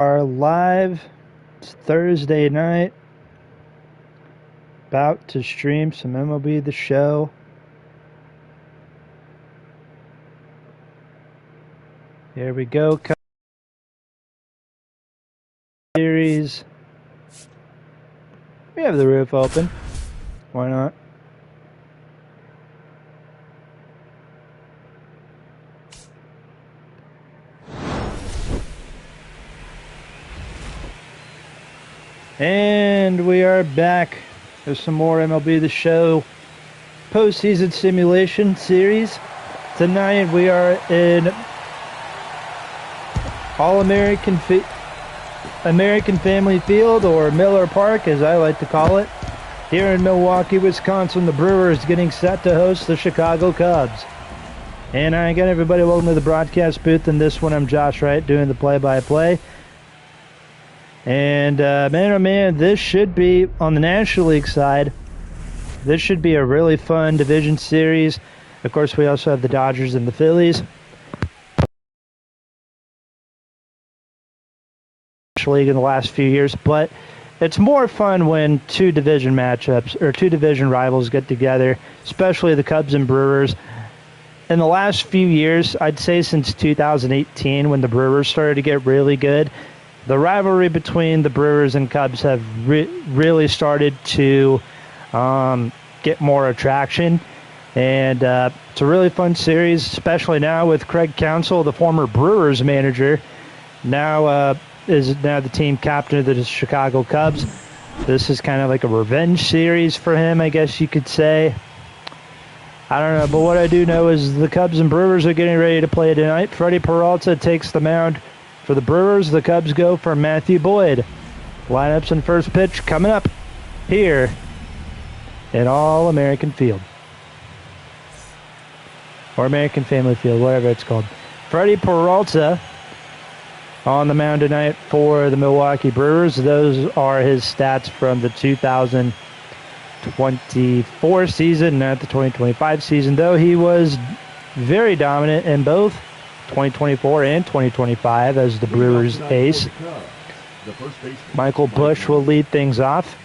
Are live. It's Thursday night. About to stream some MLB The Show. Here we go. Series. We have the roof open. Why not? And we are back with some more MLB The Show postseason simulation series. Tonight we are in All-American American Family Field, or Miller Park as I like to call it. Here in Milwaukee, Wisconsin, the Brewers getting set to host the Chicago Cubs. And again, everybody, welcome to the broadcast booth. In this one, I'm Josh Wright doing the play-by-play. And man, oh man, this should be, on the National League side, this should be a really fun division series. Of course, we also have the Dodgers and the Phillies. League in the last few years, but it's more fun when two division matchups or two division rivals get together, especially the Cubs and Brewers. In the last few years, I'd say since 2018, when the Brewers started to get really good, the rivalry between the Brewers and Cubs have really started to get more attraction. And it's a really fun series, especially now with Craig Counsell, the former Brewers manager, is now the team captain of the Chicago Cubs. This is kind of like a revenge series for him, I guess you could say. I don't know, but what I do know is the Cubs and Brewers are getting ready to play tonight. Freddie Peralta takes the mound for the Brewers. The Cubs go for Matthew Boyd. Lineups and first pitch coming up here in All-American Field. Or American Family Field, whatever it's called. Freddie Peralta on the mound tonight for the Milwaukee Brewers. Those are his stats from the 2024 season, not the 2025 season, though he was very dominant in both 2024 and 2025 as the Brewers ace. Michael Busch will lead things off.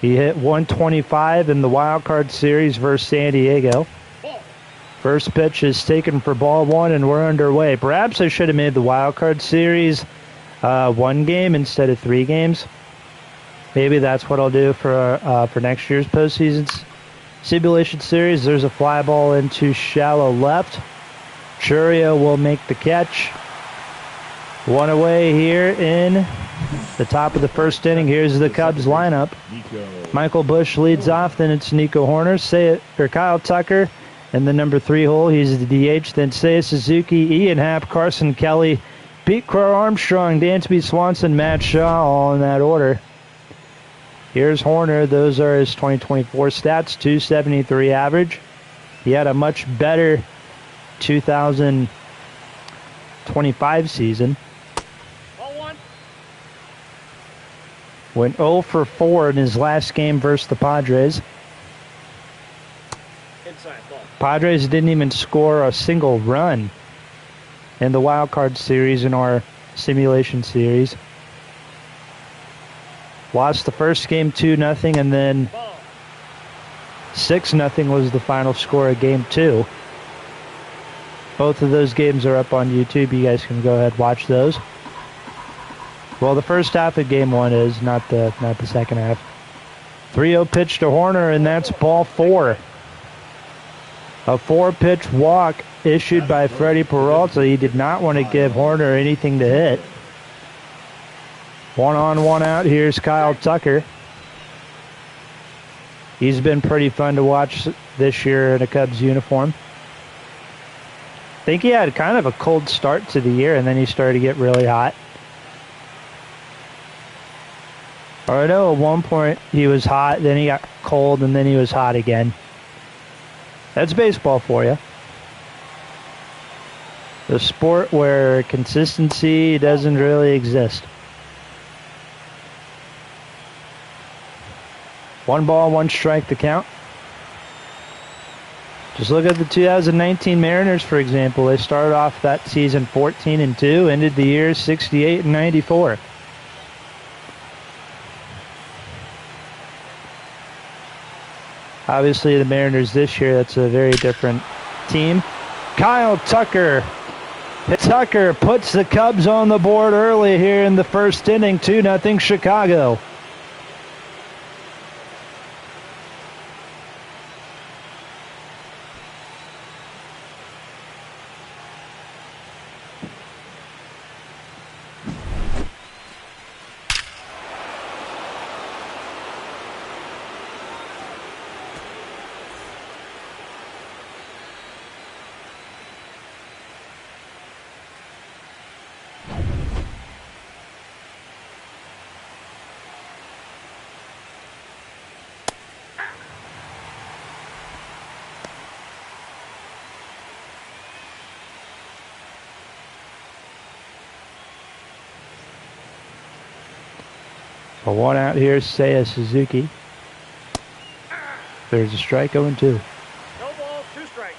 He hit 125 in the wild card series versus San Diego. First pitch is taken for ball one, and we're underway. Perhaps I should have made the wild card series one game instead of 3 games. Maybe that's what I'll do for next year's postseason simulation series. There's a fly ball into shallow left. Churio will make the catch. One away here in the top of the first inning. Here's the Cubs lineup. Michael Busch leads off. Then it's Nico Hoerner, Kyle Tucker in the number 3 hole. He's the DH. Then Seiya Suzuki, Ian Happ, Carson Kelly, Pete Crow Armstrong, Dansby Swanson, Matt Shaw, all in that order. Here's Hoerner. Those are his 2024 stats. 273 average. He had a much better 2025 season. Went 0 for 4 in his last game versus the Padres. Padres didn't even score a single run in the wild card series in our simulation series. Lost the first game 2-0, and then 6-0 was the final score of game 2. Both of those games are up on YouTube. You guys can go ahead and watch those. Well, the first half of game 1 is, not the second half. 3-0 pitch to Hoerner, and that's ball 4. A 4-pitch walk issued by Freddie Peralta. He did not want to give Hoerner anything to hit. 1 on, 1 out. Here's Kyle Tucker. He's been pretty fun to watch this year in a Cubs uniform. I think he had kind of a cold start to the year, and then he started to get really hot. I know at one point he was hot, then he got cold, and then he was hot again. That's baseball for you. The sport where consistency doesn't really exist. 1 ball, 1 strike to count. Just look at the 2019 Mariners, for example. They started off that season 14-2, ended the year 68-94. Obviously, the Mariners this year, that's a very different team. Kyle Tucker. Tucker puts the Cubs on the board early here in the first inning, 2-0 Chicago. A one out here, Seiya Suzuki. There's a strike, 0-2. No ball, 2 strikes.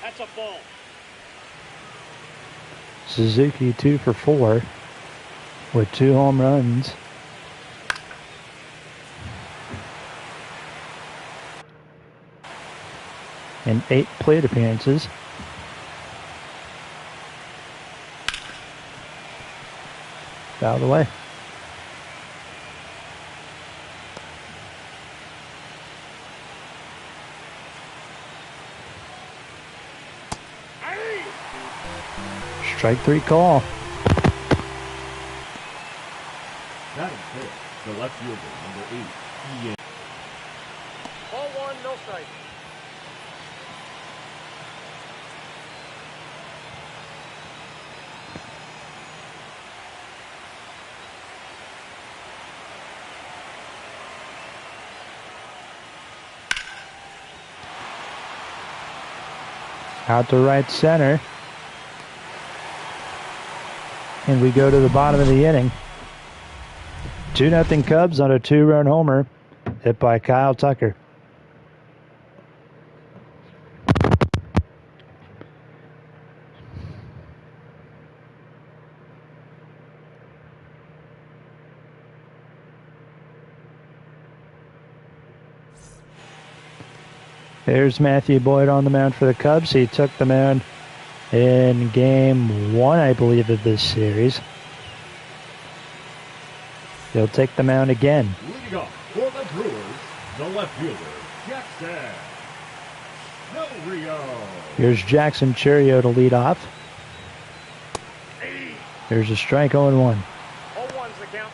That's a ball. Suzuki 2 for 4 with 2 home runs. And 8 plate appearances. Out of the way. Strike 3 call. That is hit. The left fielder, number 8, Ian. Ball 1, no strike. Out to right center. And we go to the bottom of the inning. 2-0 Cubs on a 2-run homer hit by Kyle Tucker. There's Matthew Boyd on the mound for the Cubs. He took the mound in game 1, I believe, of this series. He'll take the mound again. Leading off for the Brewers, the left fielder, Jackson. No Rio. Here's Jackson Churio to lead off. There's a strike, 0-1. 0-1's the count.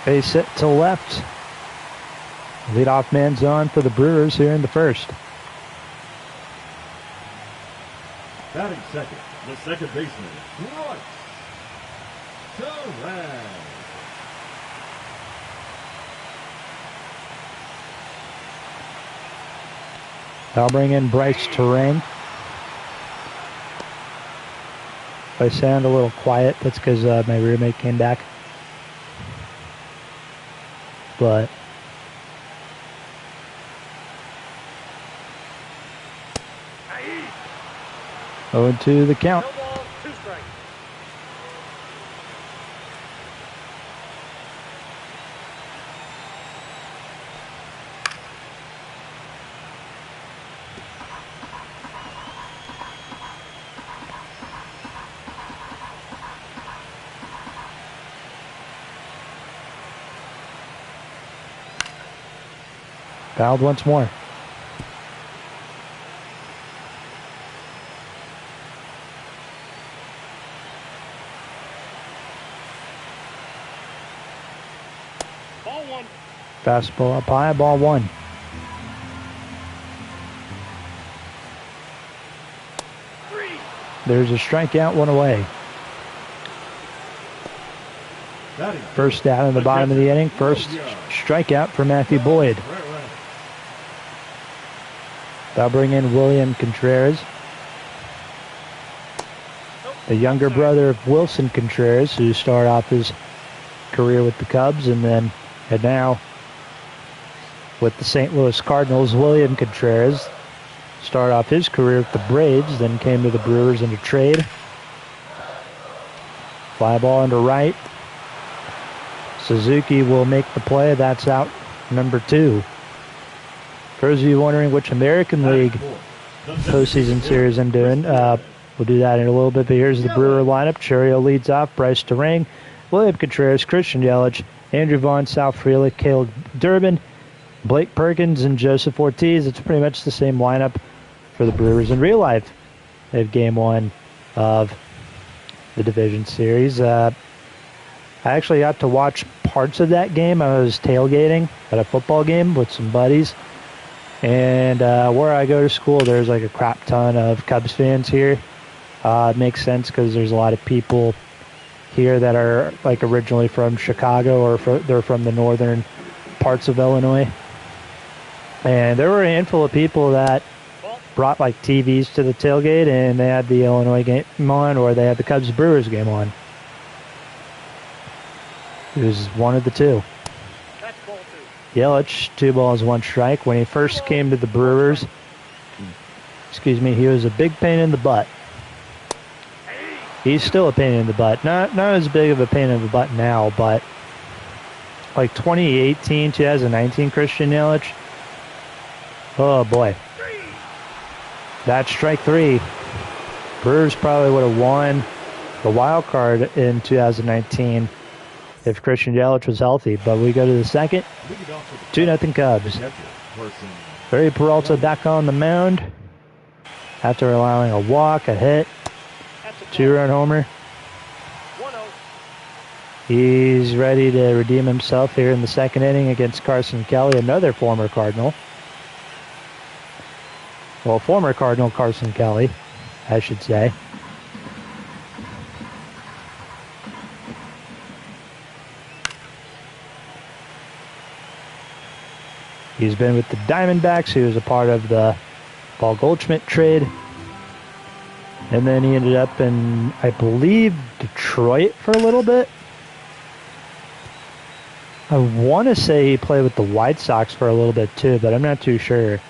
Base hit to left. Leadoff man's on for the Brewers here in the first. Batting second, the second baseman, Bryce Terang. I'll bring in Bryce Terang. If I sound a little quiet, that's because my roommate came back. But oh, 0-2 the count. No ball, 2 strikes. Fouled once more. Ball 1. Fastball up high, ball 1. There's a strikeout, one away. First down in the bottom of the inning. First strikeout for Matthew Boyd. They'll bring in William Contreras, the younger brother of Wilson Contreras, who started off his career with the Cubs and now with the St. Louis Cardinals. William Contreras started off his career with the Braves, then came to the Brewers in a trade. Fly ball into right. Suzuki will make the play. That's out number 2. For those of you wondering which American League postseason series I'm doing, we'll do that in a little bit. But here's the Brewer lineup. Churio leads off. Bryce Terang, William Contreras, Christian Yelich, Andrew Vaughn, Sal Frelick, Caleb Durbin, Blake Perkins, and Joseph Ortiz. It's pretty much the same lineup for the Brewers in real life. They have game 1 of the division series. I actually got to watch parts of that game. I was tailgating at a football game with some buddies. And where I go to school, there's like a crap ton of Cubs fans here. It makes sense because there's a lot of people here that are like originally from Chicago or they're from the northern parts of Illinois. And there were a handful of people that brought like TVs to the tailgate and they had the Illinois game on or they had the Cubs Brewers game on. It was one of the two. Yelich, 2 balls, 1 strike. When he first came to the Brewers, he was a big pain in the butt. He's still a pain in the butt. Not as big of a pain in the butt now, but like 2018, 2019 Christian Yelich. Oh boy. That's strike 3. Brewers probably would have won the wild card in 2019 if Christian Yelich was healthy. But we go to the second. 2-0 Cubs. Barry Peralta back on the mound after allowing a walk, a hit, 2-run homer. He's ready to redeem himself here in the second inning against Carson Kelly, another former Cardinal. Well, former Cardinal Carson Kelly, I should say. He's been with the Diamondbacks. He was a part of the Paul Goldschmidt trade. And then he ended up in, I believe, Detroit for a little bit. I want to say he played with the White Sox for a little bit too, but I'm not too sure.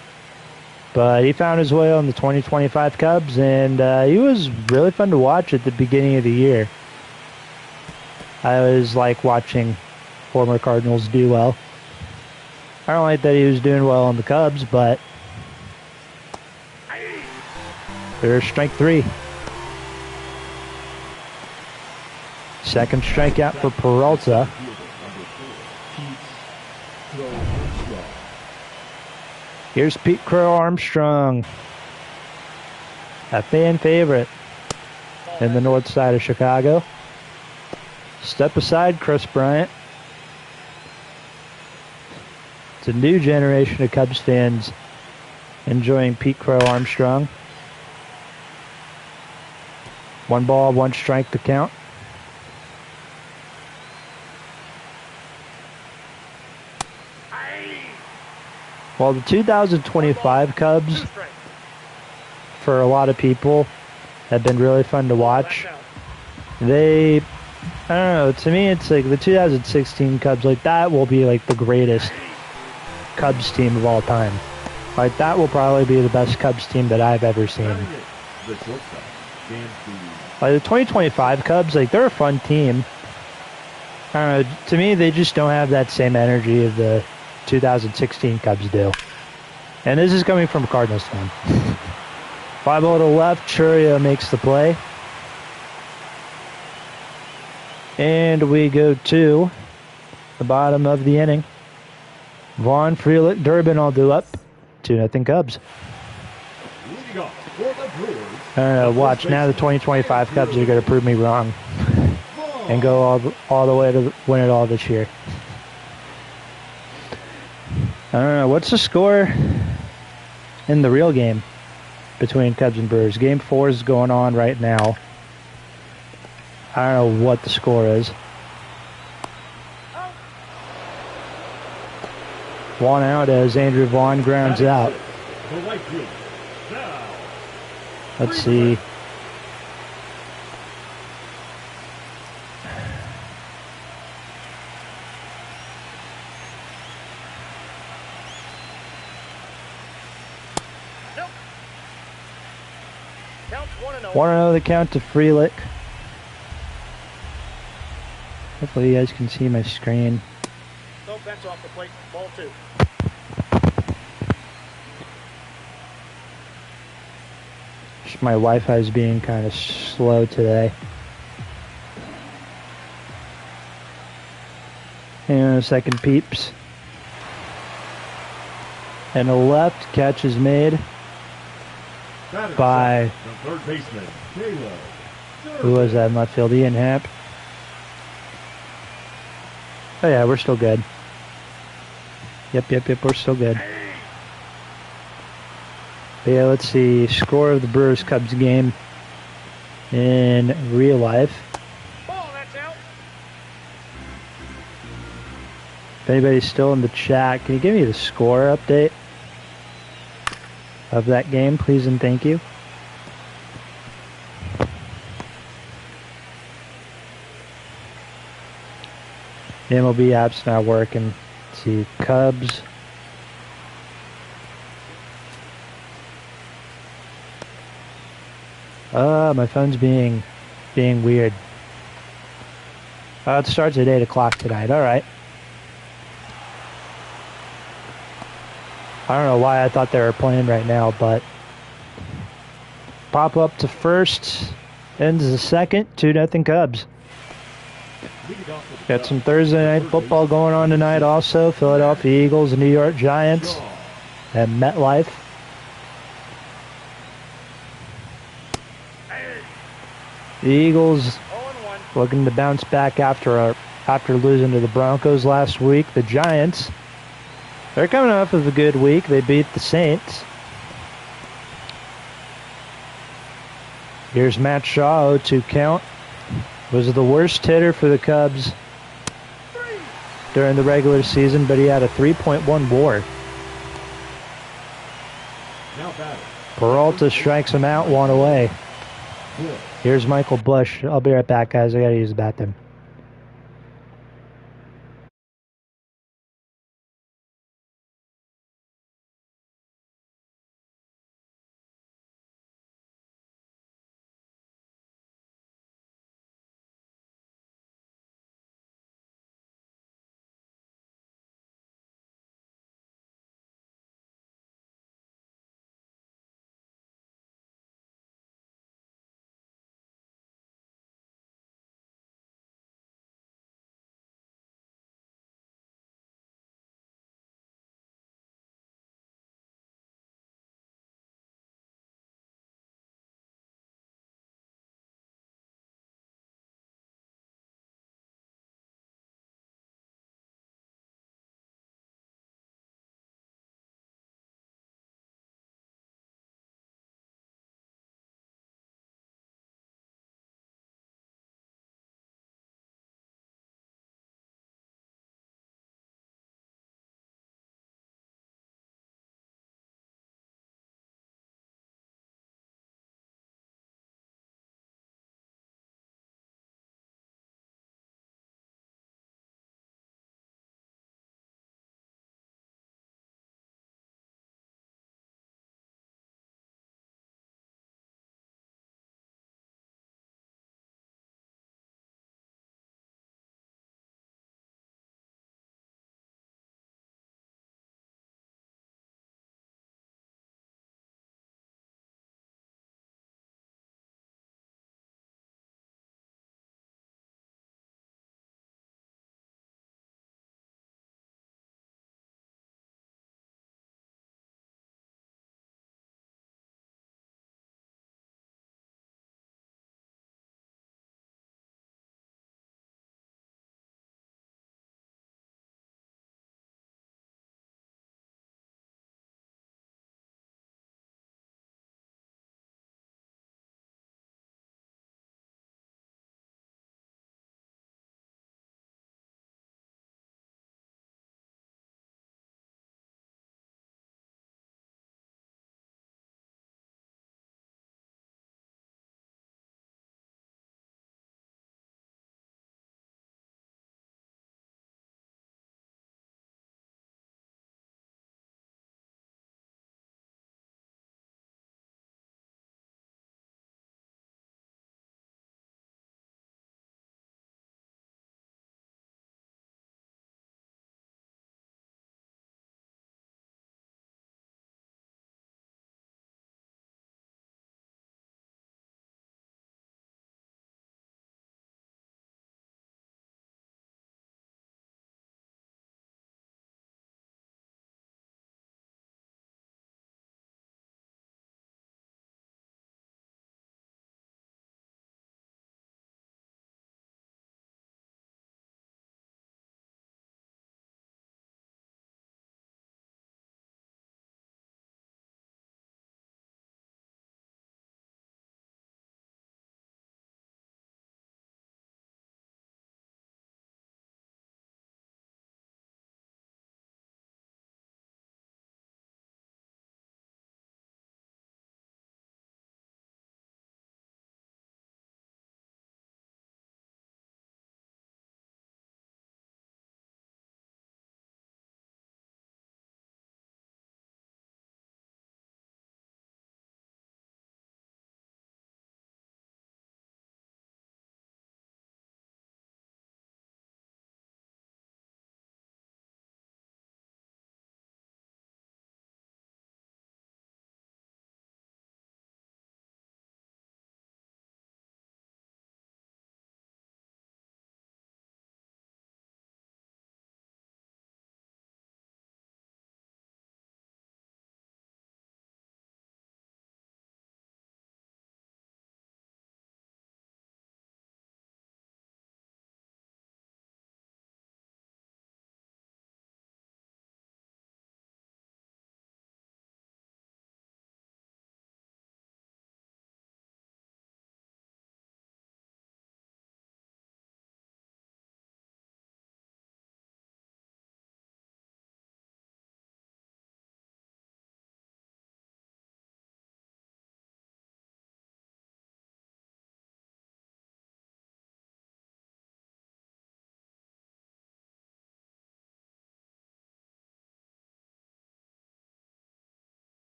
But he found his way on the 2025 Cubs, and he was really fun to watch at the beginning of the year. I was like watching former Cardinals do well. I don't like that he was doing well on the Cubs, but there's strike 3. Second strikeout for Peralta. Here's Pete Crow Armstrong, a fan favorite in the north side of Chicago. Step aside, Chris Bryant. It's a new generation of Cubs fans enjoying Pete Crow Armstrong. 1 ball, 1 strike to count. Well, the 2025 Cubs, for a lot of people, have been really fun to watch. I don't know, to me it's like the 2016 Cubs, like that will be like the greatest Cubs team of all time. Like that will probably be the best Cubs team that I've ever seen. Like the 2025 Cubs, like they're a fun team. I don't know, to me they just don't have that same energy of the 2016 Cubs do. And this is coming from a Cardinals fan. 5-0 to left, Churio makes the play. And we go to the bottom of the inning. Vaughn, Frelick, Durbin all do up. 2-0 Cubs. I don't know, watch, now the 2025 Cubs are going to prove me wrong. And go all the way to win it all this year. I don't know, what's the score in the real game? between Cubs and Brewers. Game 4 is going on right now. I don't know what the score is. One out as Andrew Vaughn grounds out. The right fielder. Now. Let's see. Nope. Counts 1-0. 1-0 the count to Freelick. Hopefully you guys can see my screen. No bets off the plate. Ball 2. Just my Wi-Fi is being kind of slow today. Hang on a second, peeps. And a left catch is made Batted by, the third baseman, Caleb. who was that in left field? Ian Happ. Oh yeah, we're still good. Yep, we're still good. But yeah, let's see. Score of the Brewers-Cubs game in real life. Ball, that's out. If anybody's still in the chat, can you give me the score update of that game, please and thank you? The MLB app's not working. Let's see, Cubs. My phone's being weird. It starts at 8 o'clock tonight. All right. I don't know why I thought they were playing right now, but pop up to first, ends the second, 2-0 Cubs. Got some Thursday night football going on tonight also. Philadelphia Eagles and New York Giants at MetLife. The Eagles looking to bounce back after losing to the Broncos last week. The Giants, they're coming off of a good week. They beat the Saints. Here's Matt Shaw, 0-2 count. Was the worst hitter for the Cubs during the regular season, but he had a 3.1 WAR. Peralta strikes him out, one away. Here's Michael Bush. I'll be right back, guys. I gotta use the bathroom.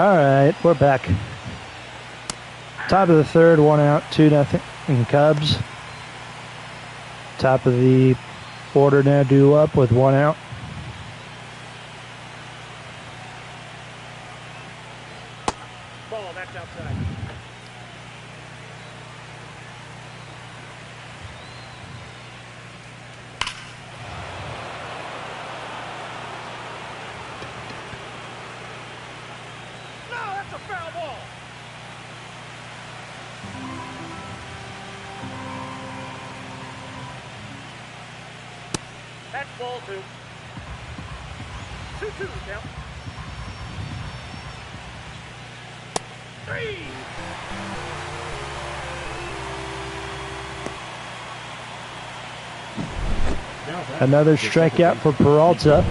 All right, we're back. Top of the third, 1 out, 2-0 in Cubs. Top of the order now due up with 1 out. Ball, that's outside. No, that's a foul ball. That's ball 2. 2-2 count. 3. Another strikeout for Peralta.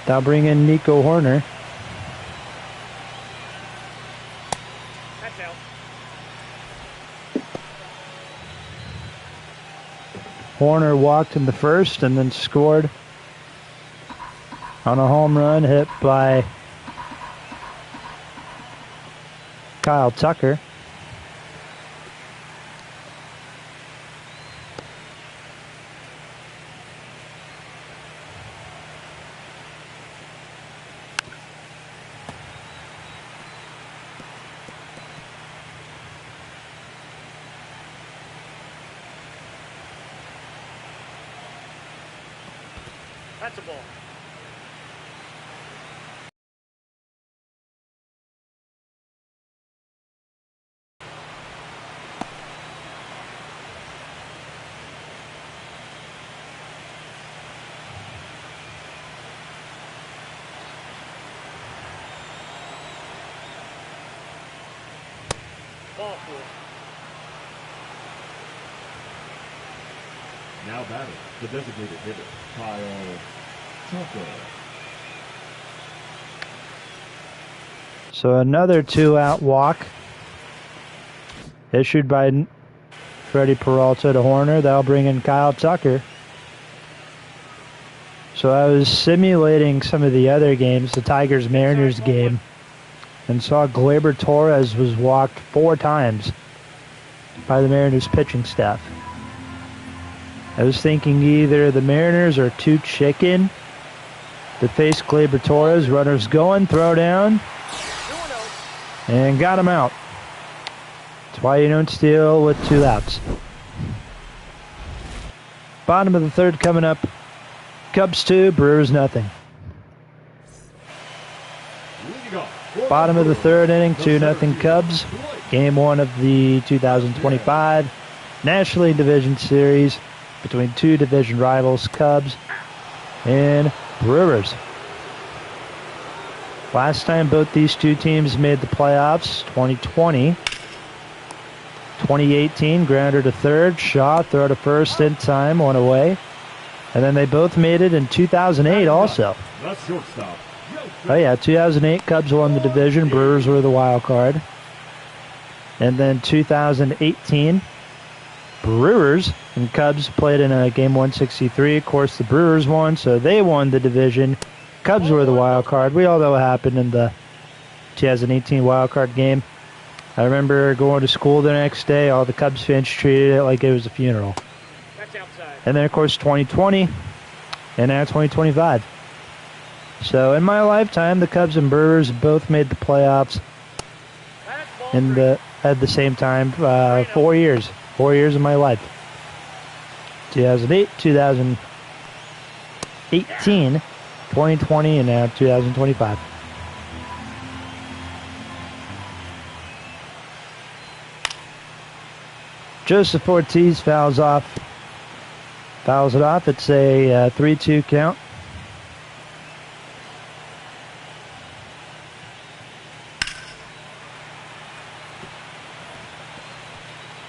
They'll bring in Nico Horner. That's out. Horner walked in the first and then scored on a home run hit by Kyle Tucker. That's a ball. Ball 4. Now batting, the designated hitter, Kyle Tucker. So another 2-out walk issued by Freddie Peralta to Horner. That'll bring in Kyle Tucker. So I was simulating some of the other games, the Tigers-Mariners game, and saw Gleyber Torres was walked 4 times by the Mariners pitching staff. I was thinking either the Mariners are too chicken to face Gleyber Torres. Runners going, throw down, and got him out. That's why you don't steal with 2 outs. Bottom of the third coming up. Cubs 2, Brewers nothing. Bottom of the third inning, 2-0 Cubs. Game 1 of the 2025 National League Division Series between 2 division rivals, Cubs and Brewers. Last time both these 2 teams made the playoffs, 2020. 2018, grounder to third, Shaw throw to first in time, 1 away. And then they both made it in 2008 also. That's shortstop. Oh yeah, 2008 Cubs won the division, Brewers were the wild card. And then 2018, Brewers and Cubs played in a game 163. Of course, the Brewers won, so they won the division. Cubs were the wild card. We all know what happened in the 2018 wild card game. I remember going to school the next day. All the Cubs fans treated it like it was a funeral. That's outside. And then, of course, 2020, and now 2025. So in my lifetime, the Cubs and Brewers both made the playoffs That's ball in 3. at the same time. 4 years. 4 years of my life. 2008, 2018, 2020, and now 2025. Joseph Ortiz fouls it off. It's a 3-2 count.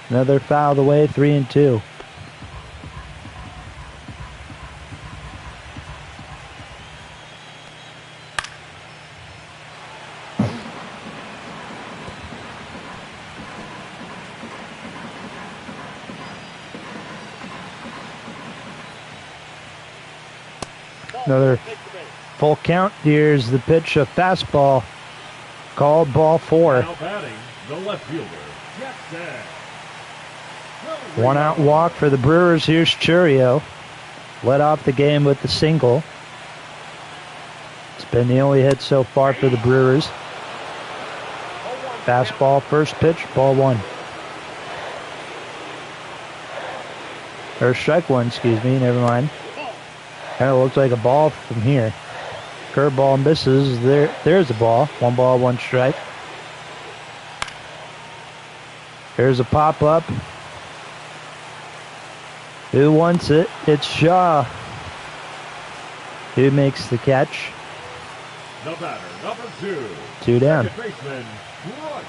Another foul away, 3-2. Another Full count. Here's the pitch, a fastball. Called ball 4. Now batting, the left fielder, Jackson. One out walk for the Brewers. Here's Churio. Led off the game with the single. It's been the only hit so far for the Brewers. Fastball, first pitch, ball 1. Or strike 1, excuse me, never mind. Kind of looks like a ball from here. Curveball misses. There's a ball. 1 ball, 1 strike. Here's a pop-up. Who wants it? It's Shaw. Who makes the catch? The batter, number 2. 2 down. Second baseman, Bryce.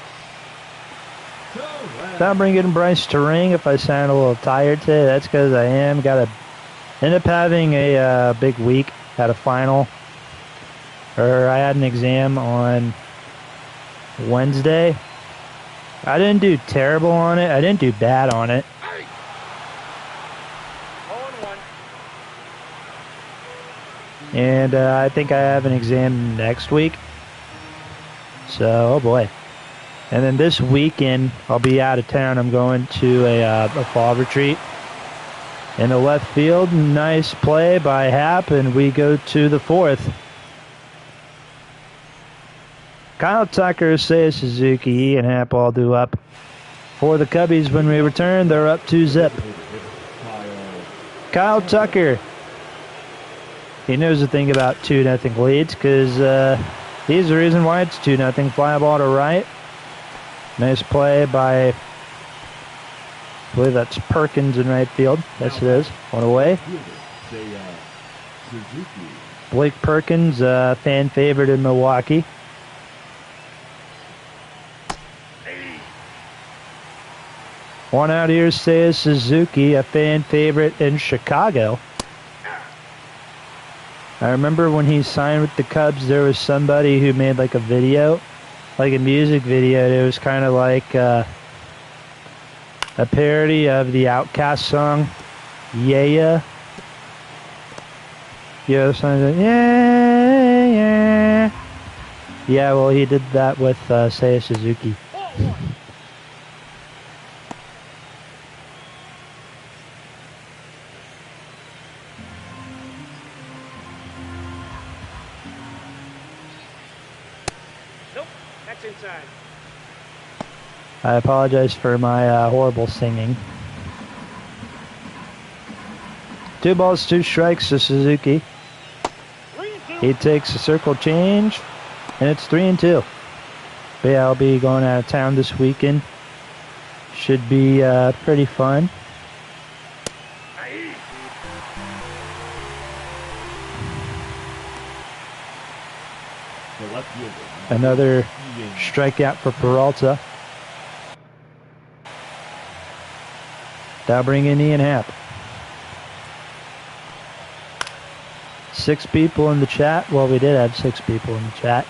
Now bringing Bryce to ring. If I sound a little tired today, that's because I am. End up having a big week. Had a final. I had an exam on Wednesday. I didn't do terrible on it. I didn't do bad on it. 0-1. And I think I have an exam next week. So, oh boy. And then this weekend, I'll be out of town. I'm going to a fall retreat. In the left field, nice play by Happ, and we go to the 4th. Kyle Tucker, Seiya Suzuki, and Happ all due up. For the Cubbies, when we return, they're up 2-zip. Kyle Tucker. He knows a thing about 2-0 leads because he's the reason why it's 2-0. Fly ball to right. Nice play by, I believe that's Perkins in right field. Yes, it is. One away. Blake Perkins, fan favorite in Milwaukee. One out here, Seiya Suzuki, a fan favorite in Chicago. I remember when he signed with the Cubs, there was somebody who made like a video, like a music video. It was kind of like a parody of the Outkast song, Yeah. Yeah, the song is like, yeah, yeah. Yeah, well, he did that with Seiya Suzuki. Inside. I apologize for my horrible singing. 2 balls, 2 strikes to Suzuki. He takes a circle change, and it's 3-2. But yeah, I'll be going out of town this weekend. Should be pretty fun. Another strikeout for Peralta. Now bring in Ian Happ. 6 people in the chat. Well, we did have 6 people in the chat.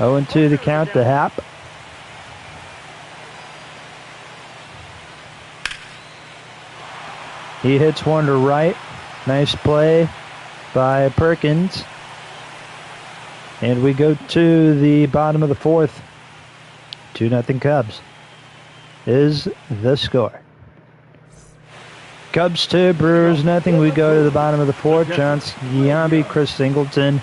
Oh, and 2 the count to Happ. He hits one to right. Nice play by Perkins. And we go to the bottom of the 4th. 2-0 Cubs is the score. Cubs 2, Brewers nothing. We go to the bottom of the 4th. John Sciambi, Chris Singleton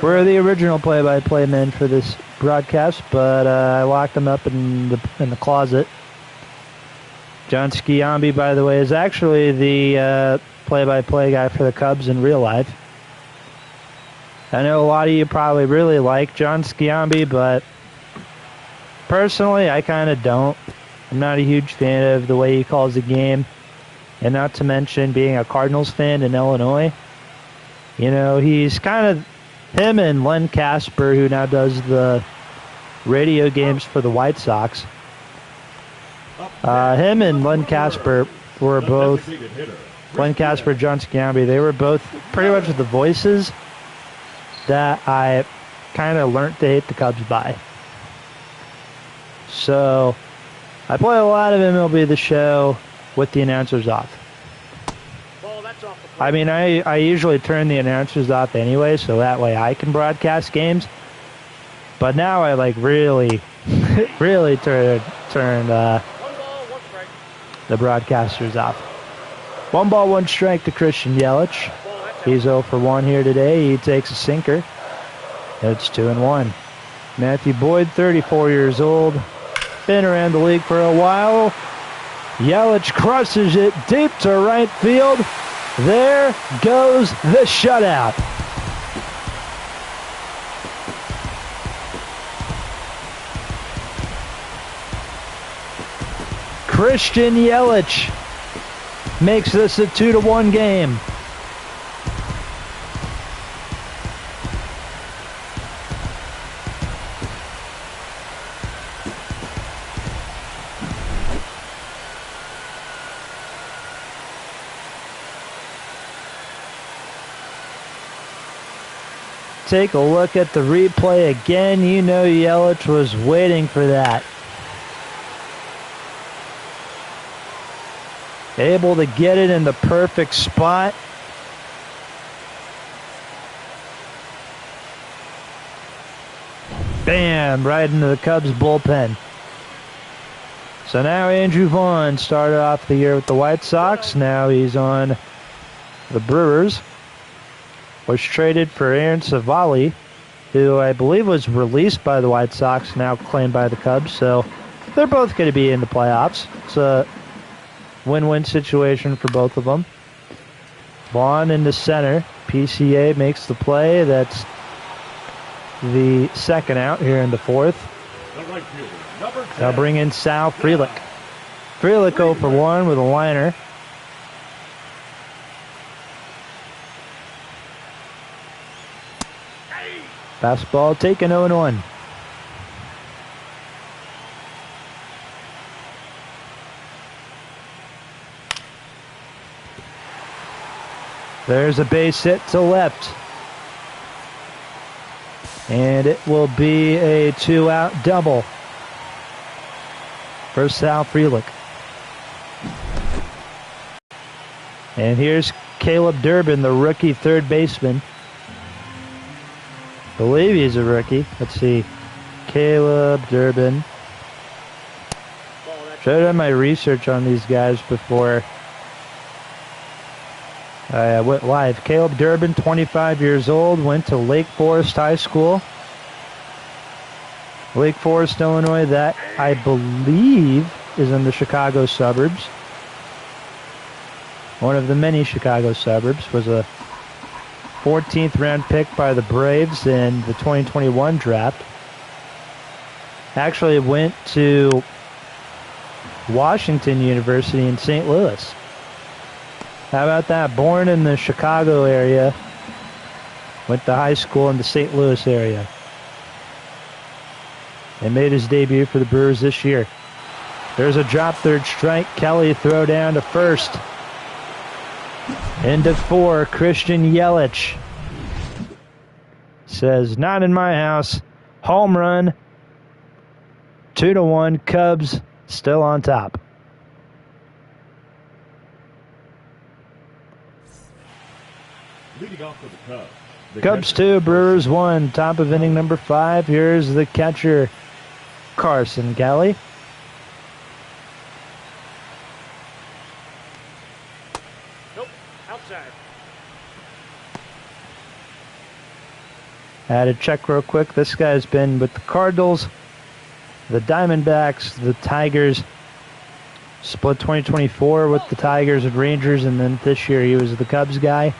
were the original play-by-play men for this broadcast, but I locked them up in the closet. John Sciambi, by the way, is actually the play-by-play guy for the Cubs in real life. I know a lot of you probably really like John Sciambi, but personally, I kind of don't. I'm not a huge fan of the way he calls the game, and not to mention being a Cardinals fan in Illinois. You know, he's kind of him and Len Casper, who now does the radio games for the White Sox. Him and Len Casper were both, Len Casper, John Sciambi, they were both pretty much the voices that I kind of learned to hate the Cubs by. So, I play a lot of MLB The Show with the announcers off. I mean, I usually turn the announcers off anyway, so that way I can broadcast games. But now I like really turn the broadcasters off. 1 ball, 1 strike to Christian Yelich. He's 0 for 1 here today. He takes a sinker. It's 2-1. Matthew Boyd, 34 years old. Been around the league for a while. Yelich crushes it deep to right field. There goes the shutout. Christian Yelich makes this a 2-1 game. Take a look at the replay again. You know Yelich was waiting for that. Able to get it in the perfect spot. Bam! Right into the Cubs bullpen. So now Andrew Vaughn started off the year with the White Sox. Now he's on the Brewers. Was traded for Aaron Savali, who I believe was released by the White Sox, now claimed by the Cubs. So they're both going to be in the playoffs. It's a win-win situation for both of them. Vaughn in the center. PCA makes the play. That's the second out here in the fourth. They'll bring in Sal Frelick. Frelick 0 for 1 with a liner. Fastball taken 0-1. There's a base hit to left. And it will be a 2-out double for Sal Frelick. And here's Caleb Durbin, the rookie third baseman. Believe he's a rookie. Let's see. Caleb Durbin. Should have done my research on these guys before I went live. Caleb Durbin, 25 years old, went to Lake Forest High School. Lake Forest, Illinois, that I believe is in the Chicago suburbs. One of the many Chicago suburbs. Was a 14th round pick by the Braves in the 2021 draft. Actually went to Washington University in St. Louis. How about that? Born in the Chicago area. Went to high school in the St. Louis area. And made his debut for the Brewers this year. There's a drop third strike. Kelly throw down to first. Into 4, Christian Yelich says, not in my house. Home run. 2-1, Cubs still on top. Leading off for the Cubs. Cubs 2, Brewers 1. Top of inning number 5. Here's the catcher, Carson Kelly. Had to check real quick. This guy's been with the Cardinals, the Diamondbacks, the Tigers. Split 2024 with the Tigers and Rangers, and then this year he was the Cubs guy.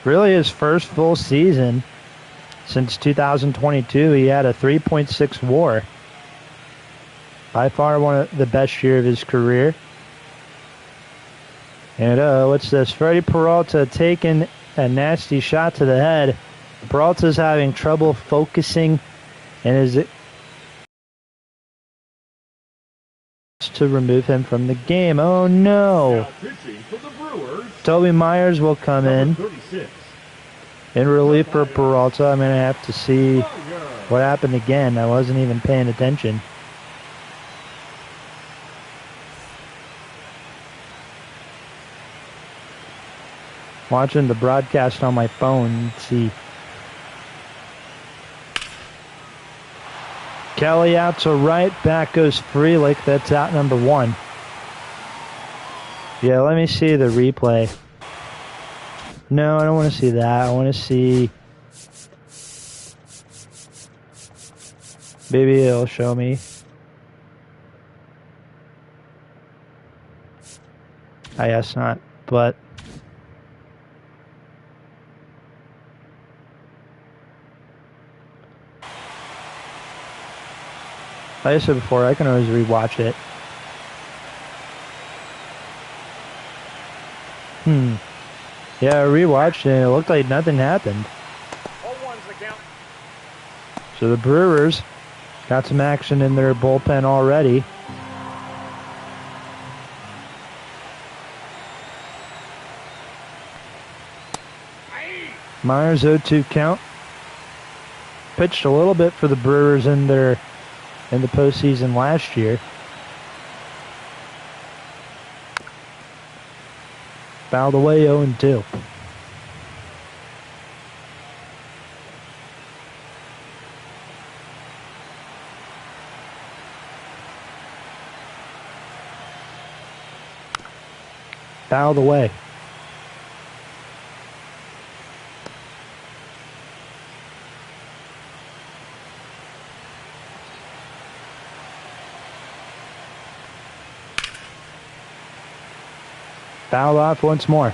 Really his first full season since 2022. He had a 3.6 WAR. By far one of the best year of his career. And what's this? Freddie Peralta taking a nasty shot to the head. Peralta's having trouble focusing and is to remove him from the game. Oh no. Toby Myers will come in relief for Peralta. I'm going to have to see what happened again. I wasn't even paying attention. Watching the broadcast on my phone. Let's see. Kelly out to right. Back goes Freelick. That's out number 1. Yeah, let me see the replay. No, I don't want to see that. I want to see... Maybe it'll show me. I guess not, but... Like I said before, I can always rewatch it. Yeah, I rewatched it and it looked like nothing happened. 0-1's the count. So the Brewers got some action in their bullpen already. Myers 0-2 count. Pitched a little bit for the Brewers in the postseason last year. Fouled away 0-2. Fouled away. Fouled off once more.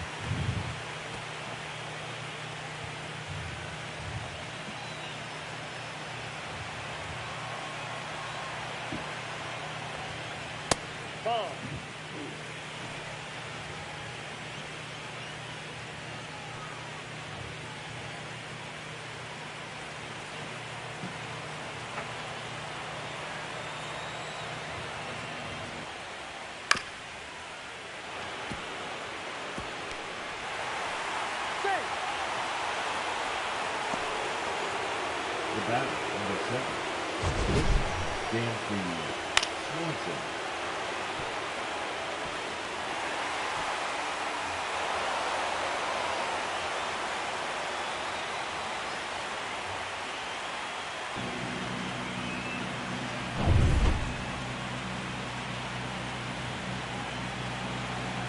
Ball. The bat, number 7. Game for Swanson.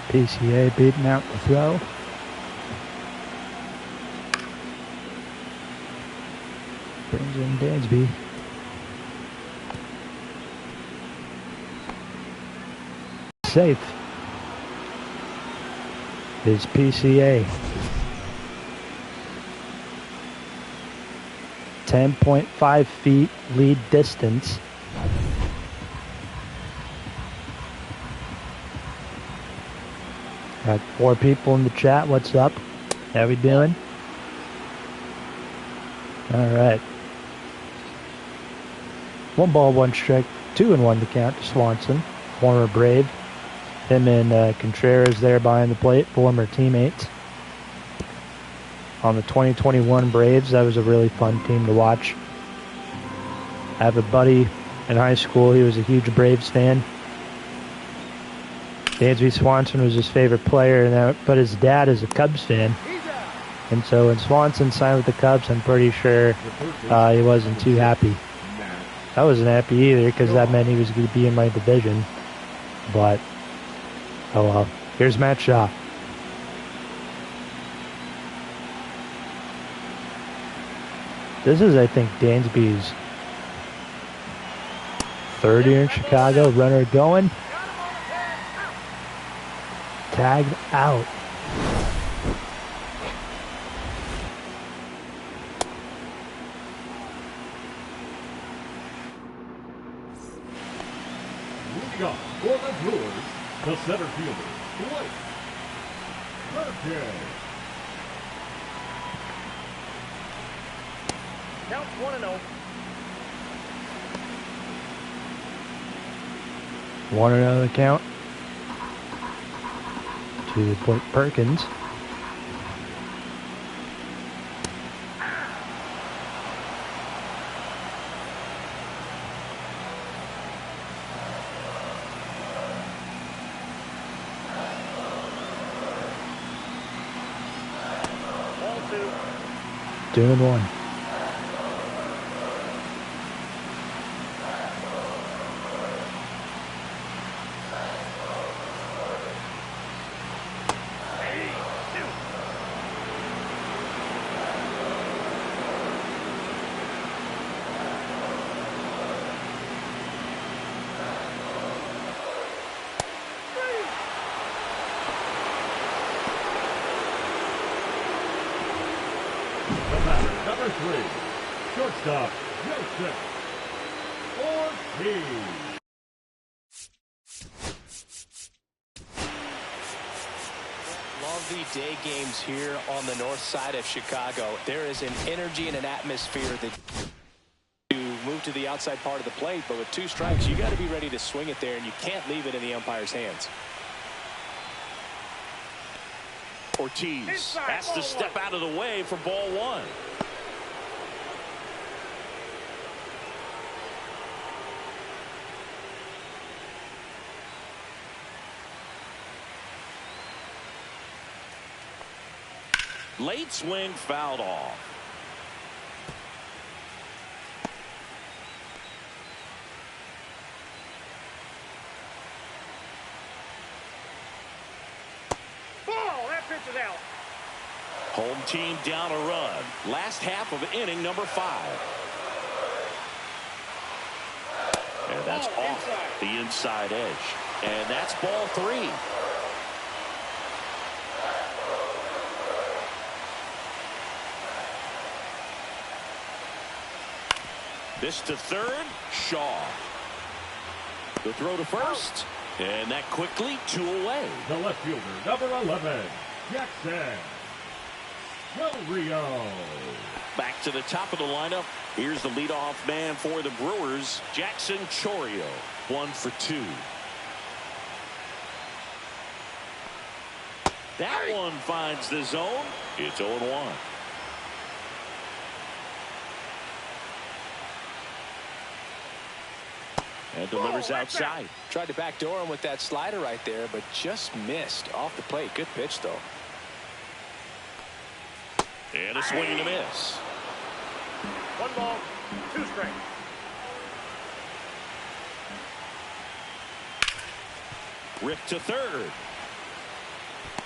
PCA beating out the throw. Brings in Dansby. Safe is PCA. 10.5 feet lead distance. Got 4 people in the chat. What's up? How we doing? All right. 1 ball, 1 strike, 2-1 to count to Swanson, former Brave. Him and Contreras there behind the plate, former teammates. On the 2021 Braves, that was a really fun team to watch. I have a buddy in high school, he was a huge Braves fan. Dansby Swanson was his favorite player, but his dad is a Cubs fan. And so when Swanson signed with the Cubs, I'm pretty sure he wasn't too happy. I wasn't happy either because that meant he was going to be in my division. But, oh well. Here's Matt Shaw. This is, I think, Dansby's 3rd year in Chicago. Runner going. Tagged out. Leading off for the Brewers, the center fielder, Blake Burkett. Counts 1-0. 1-0 the count to Blake Perkins. 2-1. Number 3, shortstop, Joseph Ortiz. Love the day games here on the north side of Chicago. There is an energy and an atmosphere that to move to the outside part of the plate, but with 2 strikes, you got to be ready to swing it there, and you can't leave it in the umpire's hands. Ortiz has to step out of the way for ball 1. Late swing fouled off. Ball, that pitch is out. Home team down a run. Last half of inning number 5. And that's off the inside edge. And that's ball 3. This to third, Shaw. The throw to first, and that quickly 2 away. The left fielder, number 11, Jackson Del Rio. Back to the top of the lineup. Here's the leadoff man for the Brewers, Jackson Chourio. 1 for 2. That one finds the zone. It's 0-1. And delivers outside. Tried to backdoor him with that slider right there, but just missed off the plate. Good pitch, though. And a swing and a miss. 1 ball, 2 strikes. Rick to third.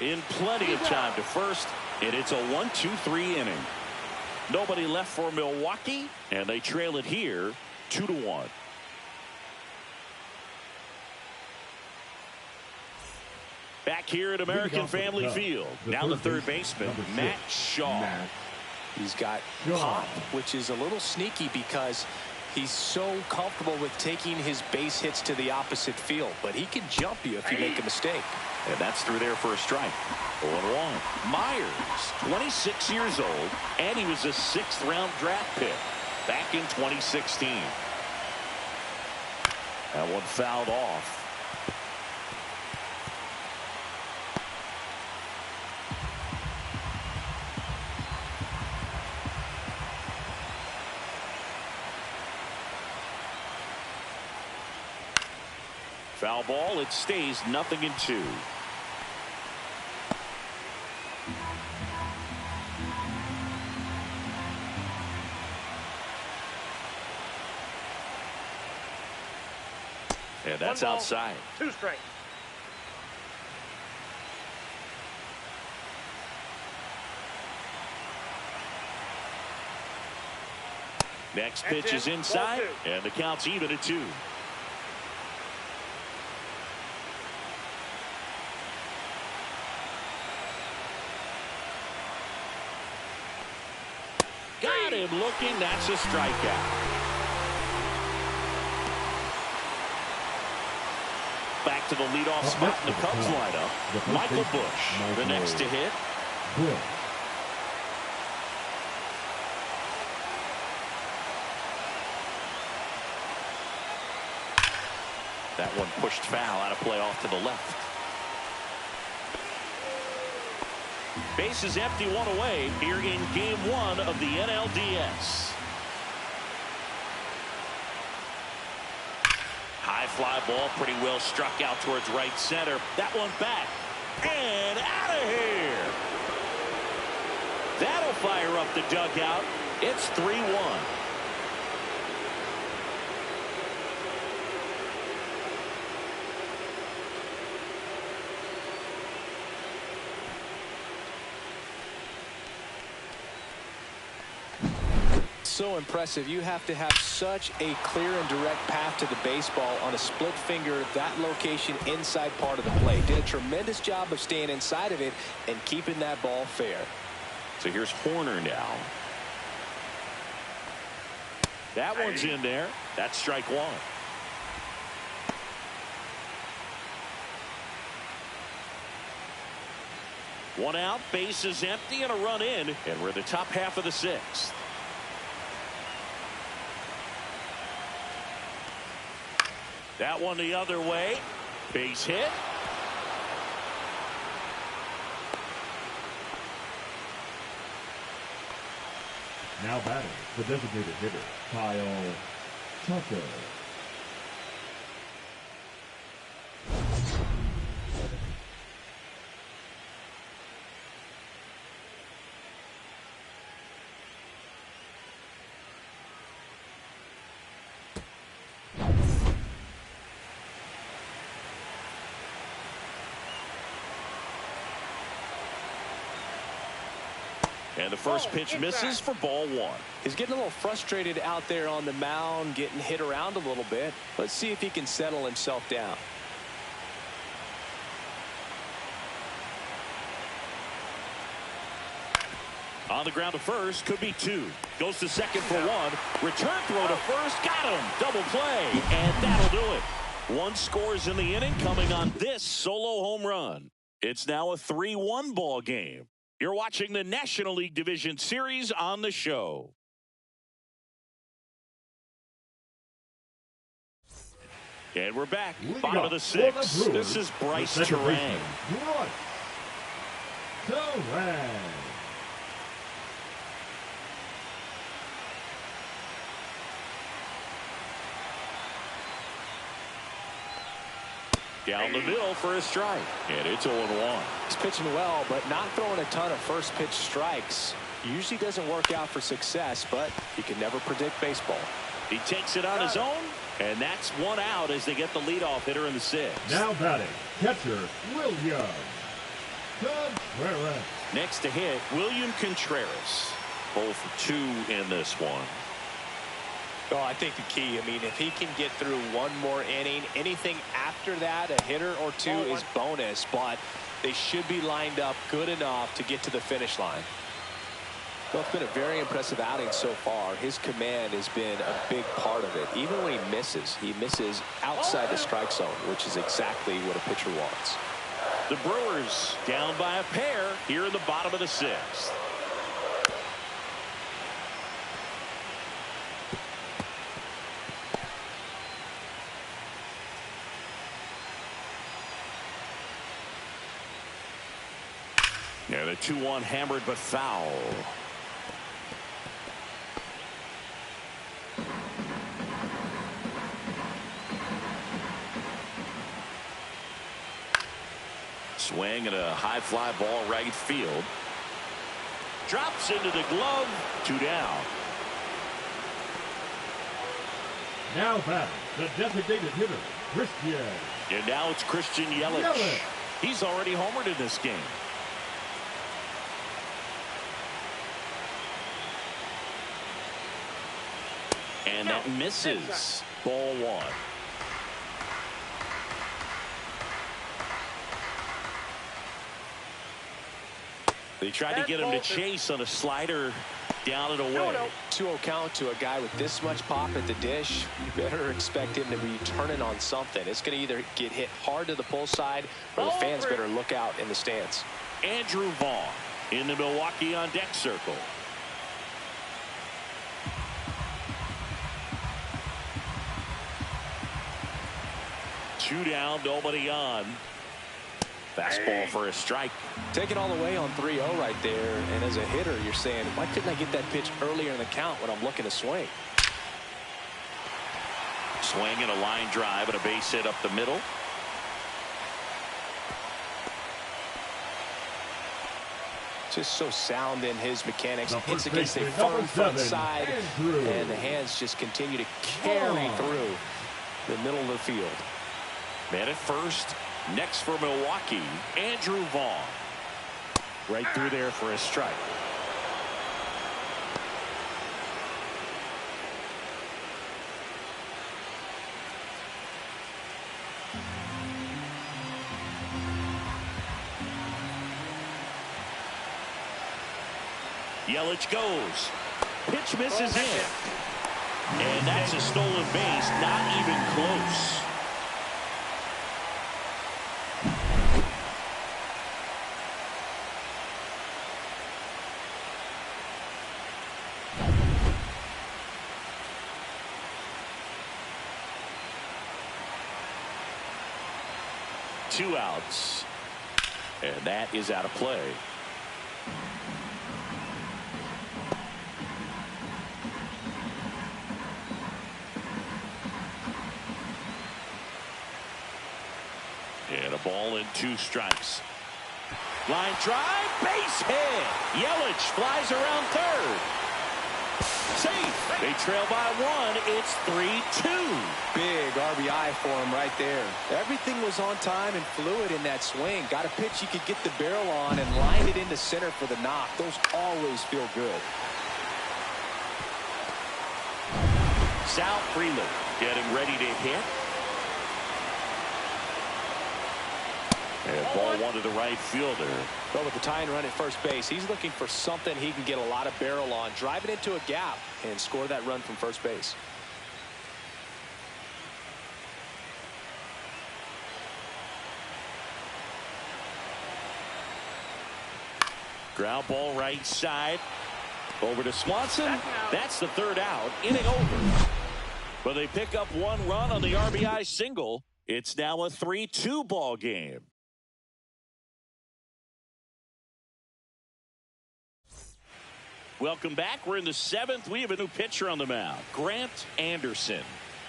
In plenty of time to first, and it's a 1-2-3 inning. Nobody left for Milwaukee, and they trail it here 2-1. Back here at American Family Field. Now the third baseman, Matt Shaw. He's got pop, which is a little sneaky because he's so comfortable with taking his base hits to the opposite field, but he can jump you if you make a mistake. And that's through there for a strike. 0-1. Myers, 26 years old, and he was a 6th-round draft pick back in 2016. That one fouled off. Foul ball. It stays 0-2. And that's 1 ball, outside. 2 strikes. Next pitch is inside, and the count's even at 2. Got him looking. That's a strikeout. Back to the leadoff spot in the Cubs lineup. Michael Busch, the next to hit. That one pushed foul out of play off to the left. Base is empty, 1 away here in game 1 of the NLDS. High fly ball, pretty well struck out towards right center. That one back and out of here. That'll fire up the the dugout. It's 3-1. So impressive. You have to have such a clear and direct path to the baseball on a split finger, that location inside part of the plate. Did a tremendous job of staying inside of it and keeping that ball fair. So here's Horner now. That one's in there. That's strike one. One out, base is empty, and a run in, and we're at the top half of the sixth. That one the other way. Base hit. Now batting, the designated hitter, Kyle Tucker. And the first pitch misses for ball one. He's getting a little frustrated out there on the mound, getting hit around a little bit. Let's see if he can settle himself down. On the ground to first, could be two. Goes to second for one. Return throw to first, got him. Double play, and that'll do it. One scores in the inning coming on this solo home run. It's now a 3-1 ball game. You're watching the National League Division Series on the show. And we're back. Bottom of the sixth. This is Bryce Terang. Down the middle for a strike. And it's 0-1. He's pitching well, but not throwing a ton of first pitch strikes. Usually doesn't work out for success, but you can never predict baseball. He takes it on his own, and that's one out as they get the leadoff hitter in the sixth. Now batting, catcher William Contreras. Next to hit, William Contreras. Both two in this one. Well, I think the key, I mean, if he can get through one more inning, anything after that, a hitter or two is bonus, but they should be lined up good enough to get to the finish line. Well, it's been a very impressive outing so far. His command has been a big part of it. Even when he misses outside the strike zone, which is exactly what a pitcher wants. The Brewers down by a pair here in the bottom of the sixth. Yeah, the 2-1 hammered but foul. Swing and a high fly ball right field. Drops into the glove. 2 down. Now batting, the designated hitter, Christian. And now it's Christian Yelich. He's already homered in this game. And that misses. Ball one. They tried to get him to chase on a slider down and away. 2-0 count to a guy with this much pop at the dish. You better expect him to be turning on something. It's going to either get hit hard to the pull side, or the fans better look out in the stands. Andrew Vaughn in the Milwaukee on deck circle. Two down, nobody on. Fastball for a strike. Take it all the way on 3-0 right there. And as a hitter, you're saying, why couldn't I get that pitch earlier in the count when I'm looking to swing? Swing and a line drive and a base hit up the middle. Just so sound in his mechanics. The It's first against a baseman, firm number front 7, side, Andrew. and the hands just continue to carry through the middle of the field. Man at first. Next for Milwaukee, Andrew Vaughn. Right through there for a strike. Yelich goes. Pitch misses in. And that's a stolen base, not even close. Two outs. And that is out of play. And a ball and 2 strikes. Line drive, base hit. Yelich flies around third. Safe. They trail by 1. It's 3-2. Big RBI for him right there. Everything was on time and fluid in that swing. Got a pitch you could get the barrel on and line it into center for the knock. Those always feel good. Sal Freeland getting ready to hit. And ball 1 to the right fielder. But with the tying run at first base, he's looking for something he can get a lot of barrel on, drive it into a gap, and score that run from first base. Ground ball right side. Over to Swanson. That's the 3rd out. Inning over. But they pick up 1 run on the RBI single. It's now a 3-2 ball game. Welcome back. We're in the 7th. We have a new pitcher on the mound, Grant Anderson.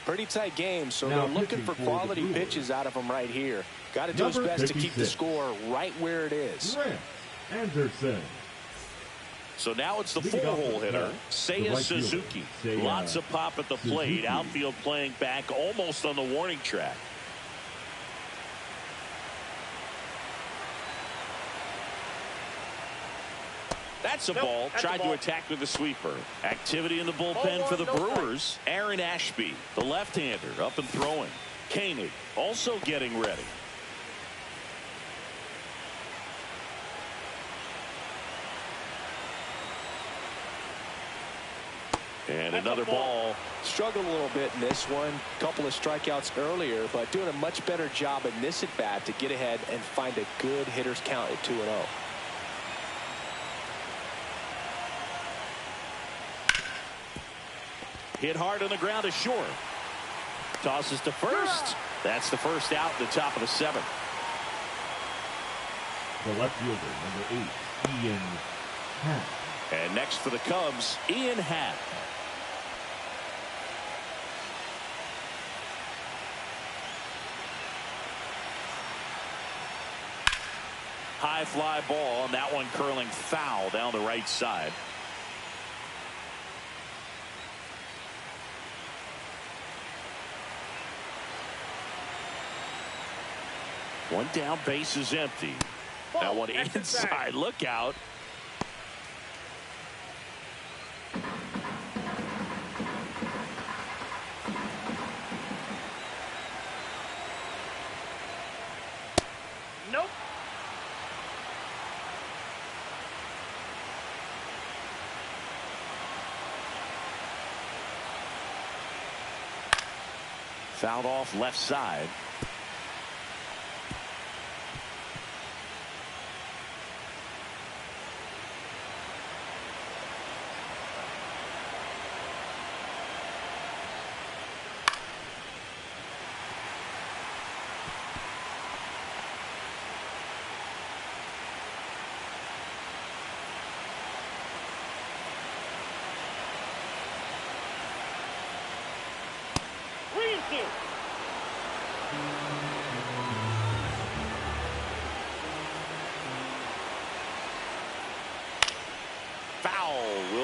Pretty tight game, so Now they're looking for pitching for the quality Brewers. pitches out of him right here. Got to do his Number best to keep the 56. score right where it is. Grant Anderson. So now it's the Leading off 4-hole the hitter, bat, the Seiya right fielder, Suzuki. Seiya Lots of pop at the plate. Suzuki. Outfield playing back almost on the warning track. That's a ball. that's a Tried ball. to attack with a sweeper. Activity in the bullpen for the Brewers. Aaron Ashby, the left-hander, up and throwing. Koenig also getting ready. And another ball. Struggled a little bit in this one. Couple of strikeouts earlier, but doing a much better job in this at bat to get ahead and find a good hitter's count at 2-0. Hit hard on the ground to short. Tosses to first. That's the first out in the top of the 7th. The left fielder, number 8, Ian Happ. And next for the Cubs, Ian Happ. High fly ball, and that one curling foul down the right side. One down, base is empty. That one inside. Look out. Nope. Fouled off left side.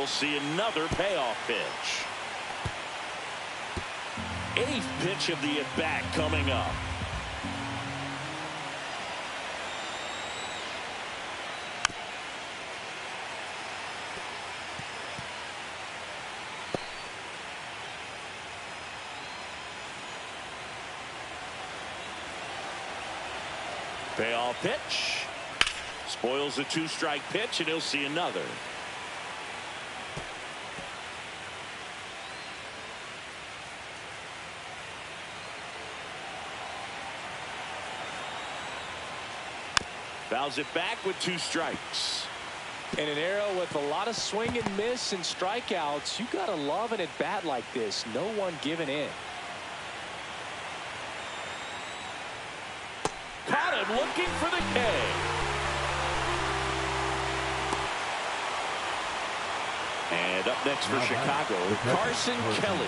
we'll see another payoff pitch. 8th pitch of the at-bat coming up. Payoff pitch. Spoils the 2-strike pitch, and he'll see another. Fouls it back with 2 strikes. In an era with a lot of swing and miss and strikeouts, you gotta love an at-bat like this. No one giving in. Caught him looking for the K. And up next for Chicago, Carson Kelly.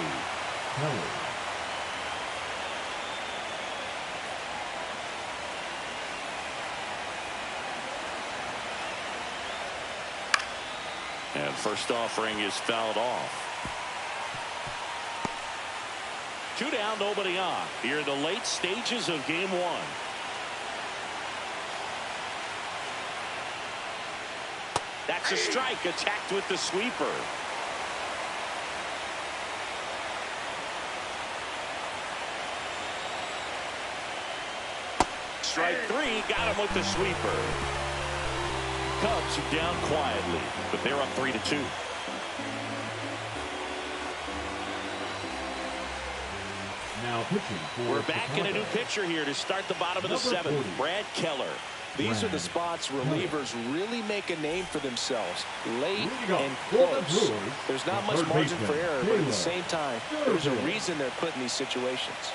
And first offering is fouled off. 2 down, nobody on. Here in the late stages of game 1. That's a strike, attacked with the sweeper. Strike 3, got him with the sweeper. Cubs are down quietly, but they're up 3-2. Now pitching for We're back in a new pitcher here to start the bottom of the 7th. Brad Keller. These are the spots relievers really make a name for themselves. Late and close. There's not much margin for error, but at the same time, there's a reason they're put in these situations.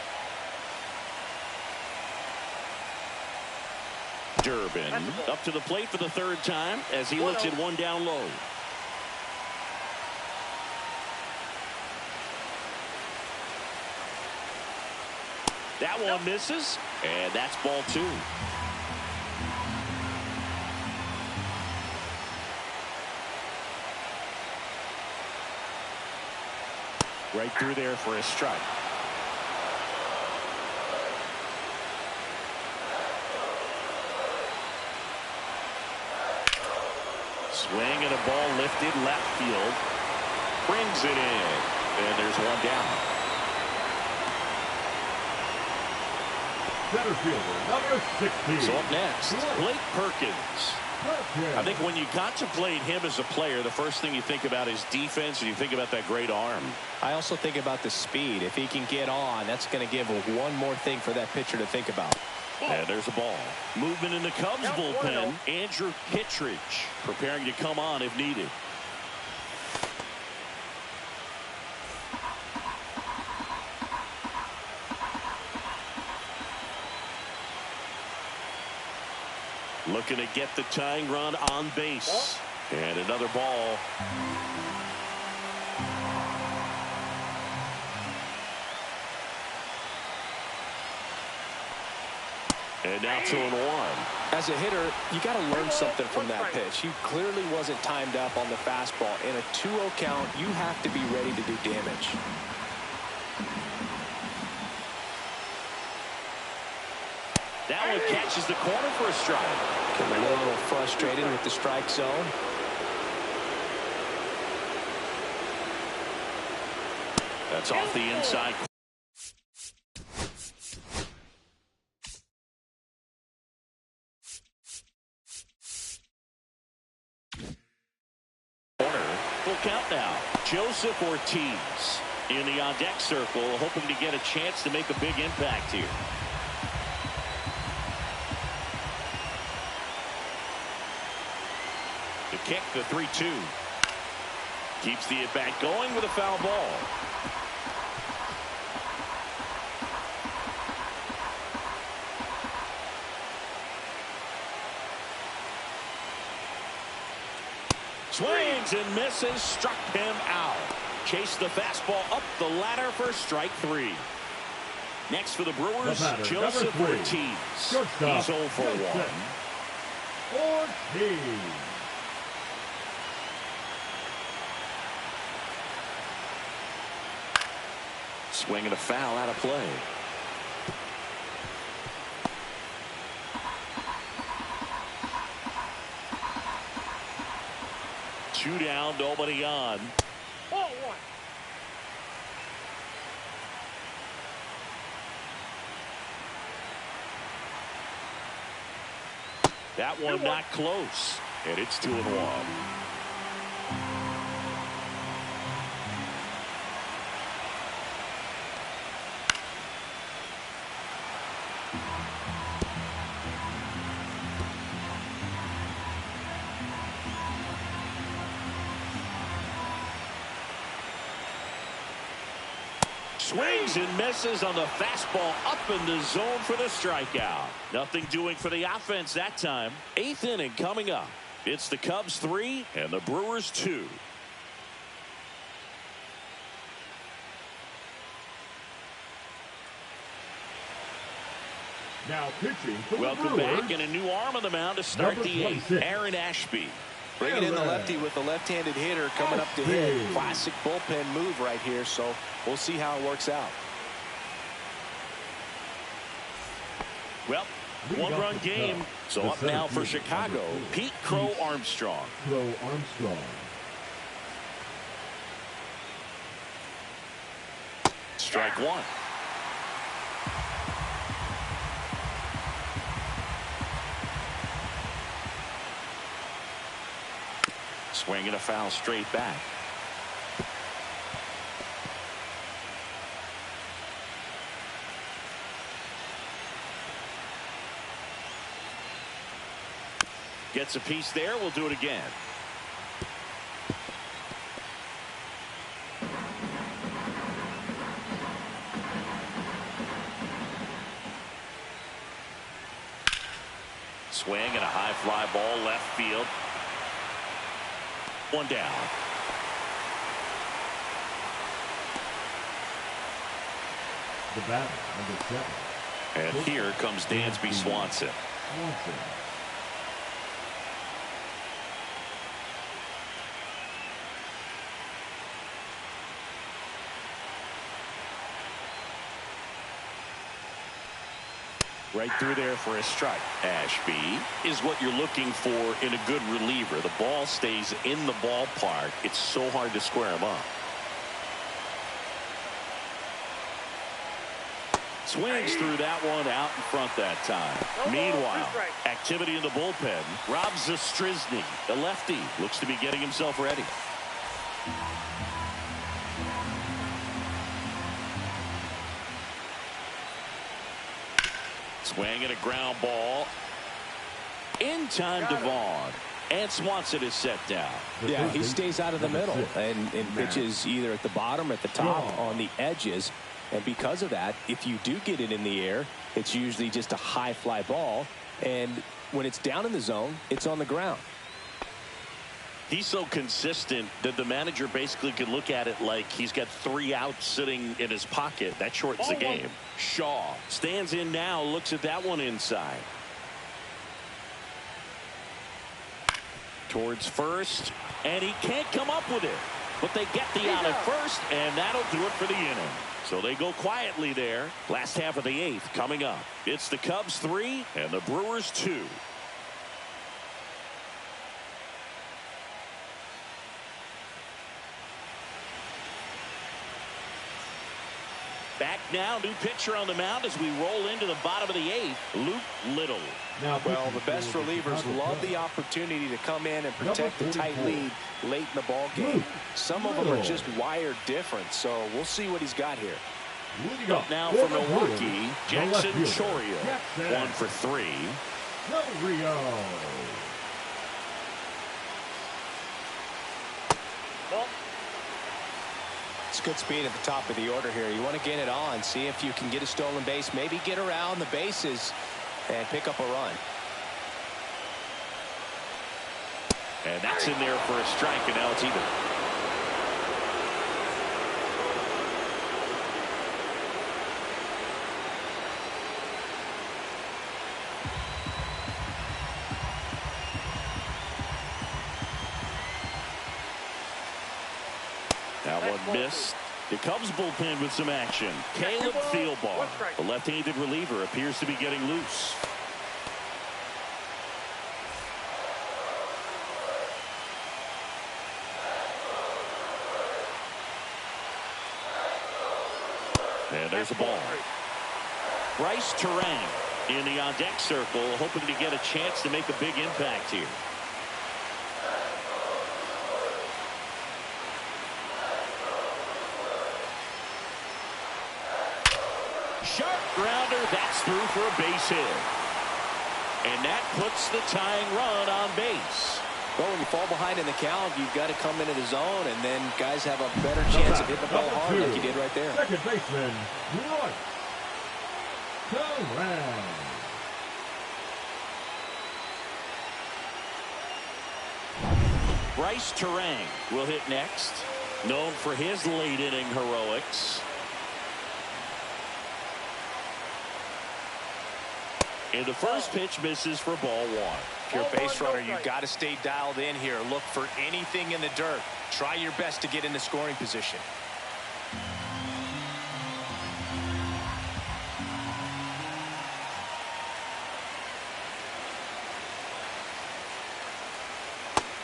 Durbin up to the plate for the 3rd time as he looks at 1 down low. That one misses, and that's ball 2. Right through there for a strike. Swing and a ball lifted left field. Brings it in. And there's 1 down. center fielder, number 16. So up next, Blake Perkins. I think when you contemplate him as a player, the first thing you think about is defense, and you think about that great arm. I also think about the speed. If he can get on, that's going to give one more thing for that pitcher to think about. And there's a ball. Movement in the Cubs bullpen. Andrew Kittredge preparing to come on if needed. Looking to get the tying run on base. And another ball. And now 2-1. As a hitter, you got to learn something from that pitch. He clearly wasn't timed up on the fastball. In a 2-0 count, you have to be ready to do damage. That one catches the corner for a strike. Getting a little frustrated with the strike zone. That's off the inside. Full count now. Joseph Ortiz in the on-deck circle, hoping to get a chance to make a big impact here. The kick, the 3-2. Keeps the at-bat going with a foul ball. Swings and misses, struck him out. Chased the fastball up the ladder for strike 3. Next for the Brewers, Joseph Ortiz. He's 0 for 1. Ortiz. Swing and a foul out of play. Two down, nobody on. Ball one. That one not close. And it's 2-1. Swings and misses on the fastball up in the zone for the strikeout. Nothing doing for the offense that time. 8th inning coming up. It's the Cubs 3 and the Brewers 2. Now pitching for Welcome the Brewers, back, and a new arm on the mound to start number the 8th. 26. Aaron Ashby. Bringing in the lefty with the left-handed hitter coming up to hit. Ashby. Classic bullpen move right here, so we'll see how it works out. Well, one-run game. So up now for Chicago, Pete Crow Armstrong. Crow Armstrong. Strike one. Swing and a foul straight back. Gets a piece there. We'll do it again. Swing and a high fly ball left field. One down. The batter, number 7. And here comes Dansby Swanson. Swanson. Right through there for a strike. Ashby is what you're looking for in a good reliever. The ball stays in the ballpark. It's so hard to square him up. Swings through that one out in front that time. Meanwhile, activity in the bullpen. Rob Zastryzny, the lefty, looks to be getting himself ready. Swing and a ground ball. In time to Vaughn. And Swanson is set down. Yeah, he stays out of the middle and pitches either at the bottom or at the top on the edges. And because of that, if you do get it in the air, it's usually just a high fly ball. And when it's down in the zone, it's on the ground. He's so consistent that the manager basically could look at it like he's got 3 outs sitting in his pocket. That shortens the game. Shaw stands in now, looks at that one inside. Towards first, and he can't come up with it. But they get the out at first, and that'll do it for the inning. So they go quietly there. Last half of the 8th coming up. It's the Cubs 3 and the Brewers 2. Back now, new pitcher on the mound as we roll into the bottom of the 8th, Luke Little. Now, Well, the best relievers love the opportunity to come in and protect the tight lead late in the ball game. Some of them are just wired different, so we'll see what he's got here. Up now for Milwaukee, Jackson Chourio, 1 for 3. Chourio. It's good speed at the top of the order here. You want to get it on, see if you can get a stolen base, maybe get around the bases and pick up a run. And that's in there for a strike, and now it's even. That one missed. The Cubs bullpen with some action. Caleb Thielbar, the left-handed reliever, appears to be getting loose. And there's a ball. Bryce Terang in the on-deck circle, hoping to get a chance to make a big impact here. Sharp grounder, that's through for a base hit. And that puts the tying run on base. Well, when you fall behind in the count, you've got to come into the zone, and then guys have a better chance of hitting the ball hard like you did right there. Second baseman, Bryce Terang. Bryce Terang will hit next. Known for his late inning heroics. And the first pitch misses for ball one. If you're a base runner, you've got to stay dialed in here. Look for anything in the dirt. Try your best to get into scoring position.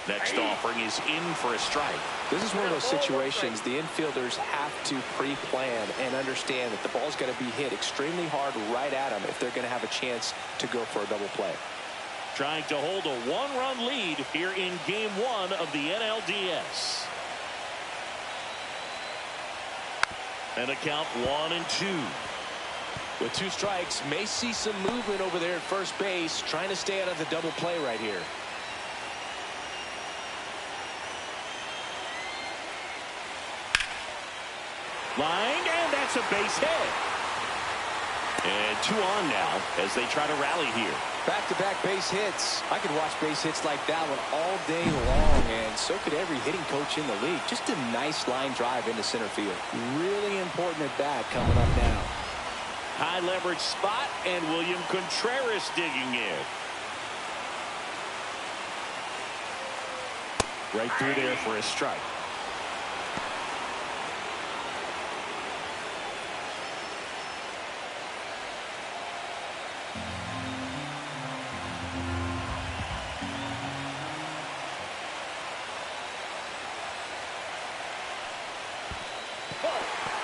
Next offering is in for a strike. This is one of those situations the infielders have to pre-plan and understand that the ball's got to be hit extremely hard right at them if they're going to have a chance to go for a double play. Trying to hold a one-run lead here in Game 1 of the NLDS. And a count 1-2. With 2 strikes, may see some movement over there at first base, trying to stay out of the double play right here. Line, and that's a base hit. And 2 on now as they try to rally here. Back-to-back base hits. I could watch base hits like that one all day long, and so could every hitting coach in the league. Just a nice line drive into center field. Really important at bat coming up now. High leverage spot, and William Contreras digging in. Right through there for a strike.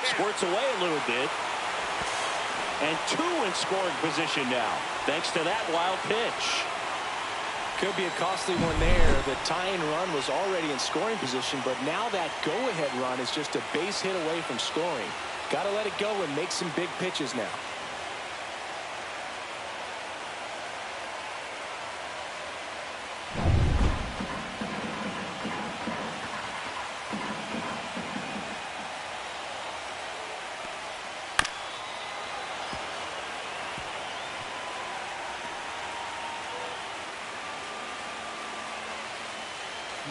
Squirts away a little bit. And 2 in scoring position now, thanks to that wild pitch. Could be a costly one there. The tying run was already in scoring position, but now that go-ahead run is just a base hit away from scoring. Got to let it go and make some big pitches now.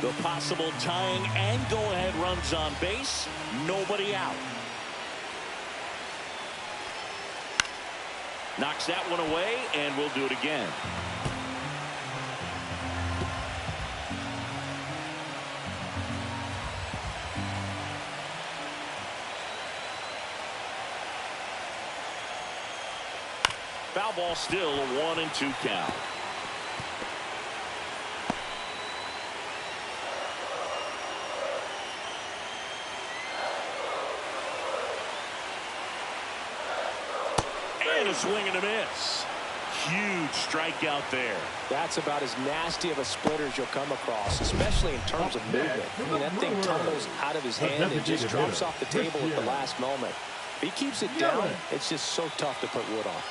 The possible tying and go-ahead runs on base. Nobody out. Knocks that one away, and we'll do it again. Foul ball, still a 1-2 count. And a swing and a miss. Huge strikeout there. That's about as nasty of a splitter as you'll come across, especially in terms of movement. I mean, that thing tumbles out of his hand and just drops off the table at the last moment. If he keeps it down, it's just so tough to put wood on.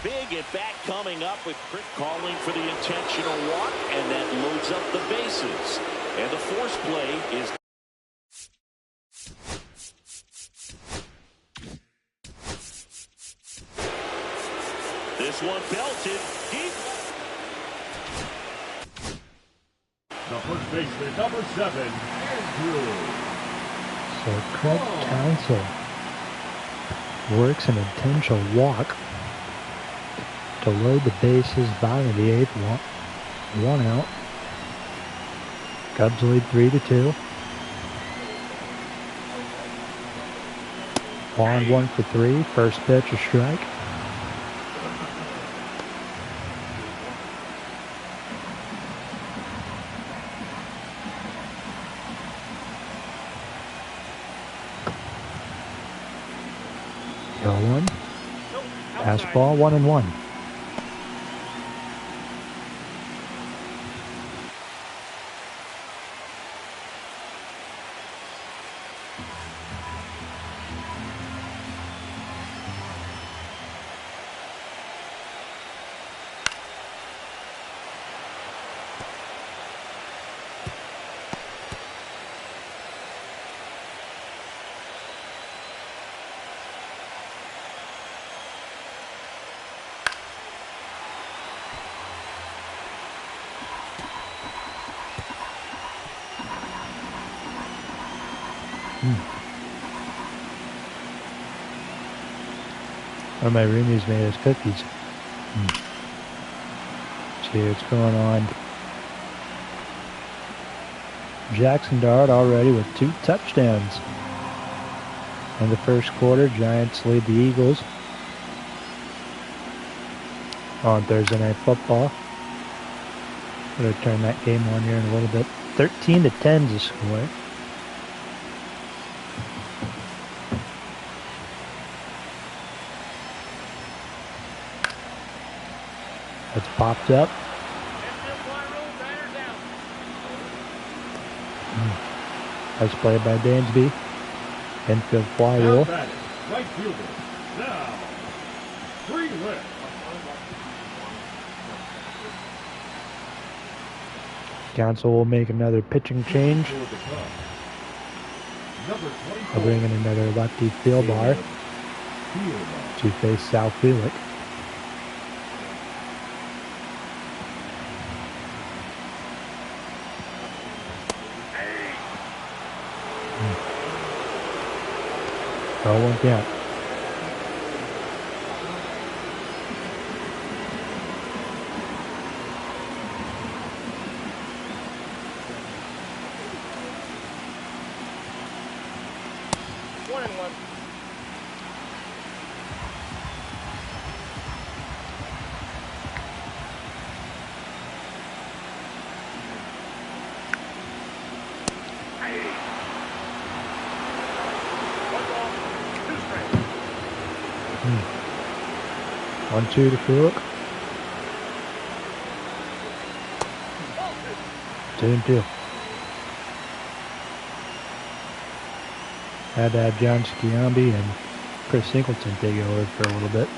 Big at bat coming up with Crick calling for the intentional walk, and that loads up the bases. And the force play is this one belted deep. The first baseman, number 7, Andrew. So Craig Counsell works an intentional walk. to load the bases, bottom of the 8th, one out. Cubs lead 3-2. Juan 1 for 3. First pitch, a strike. Go 1. Fastball 1-1. One of my roomies made us cookies. See what's going on. Jackson Dart already with 2 touchdowns. In the first quarter, Giants lead the Eagles on Thursday Night Football. Going to turn that game on here in a little bit. 13-10 is the score. It's popped up. That's played by Dansby. Infield fly rule. Right fielder. Now, 3 left. Council will make another pitching change. I'll bring in another lefty field bar to face South Felix. Oh, 1 count. One, 2 to Fuluk. 2-2. Had to have John Sciambi and Chris Singleton take over for a little bit.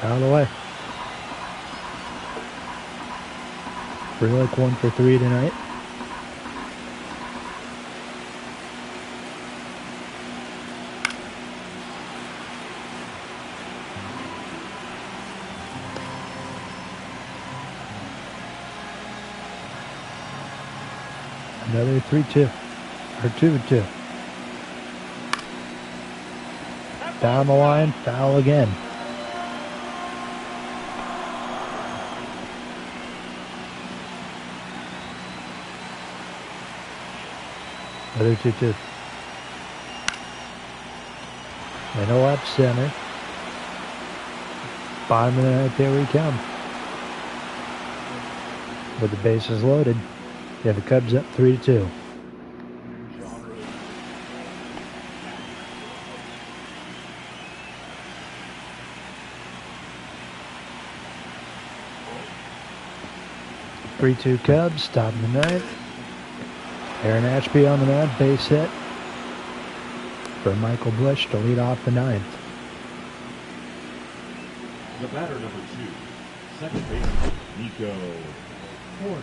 Out of the way. Frelick 1 for 3 tonight. Another 3-2 or 2-2. Down the line, foul again. Another 2-2. And a left center. Bottom of the ninth, there we come. With the bases loaded, you have the Cubs up 3-2. Three-two Cubs, top of the ninth. Aaron Ashby on the mound, base hit for Michael Bush to lead off the ninth. The batter number 2, second baseman, Nico Horner.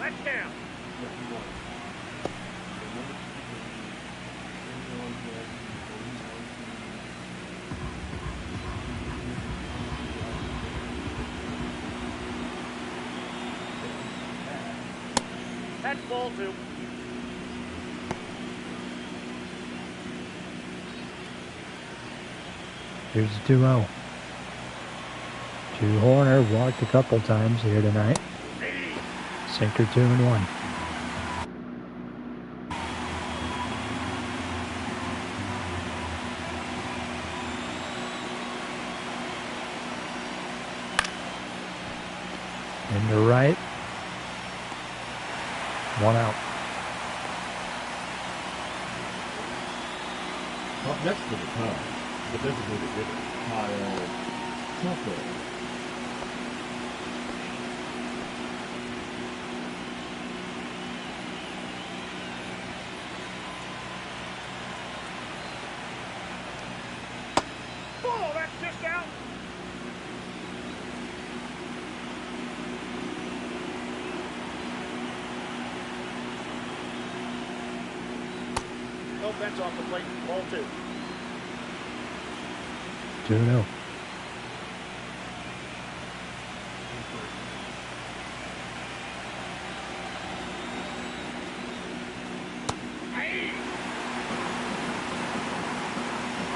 That's down. That's ball 2. Here's the 2-0. Horner walked a couple times here tonight. Sinker 2-1. Into right. 1 out. Up next for the Cubs, the designated hitter, Kyle Tucker. Ball, that's just out. No fence off the plate. Ball 2. 2-0.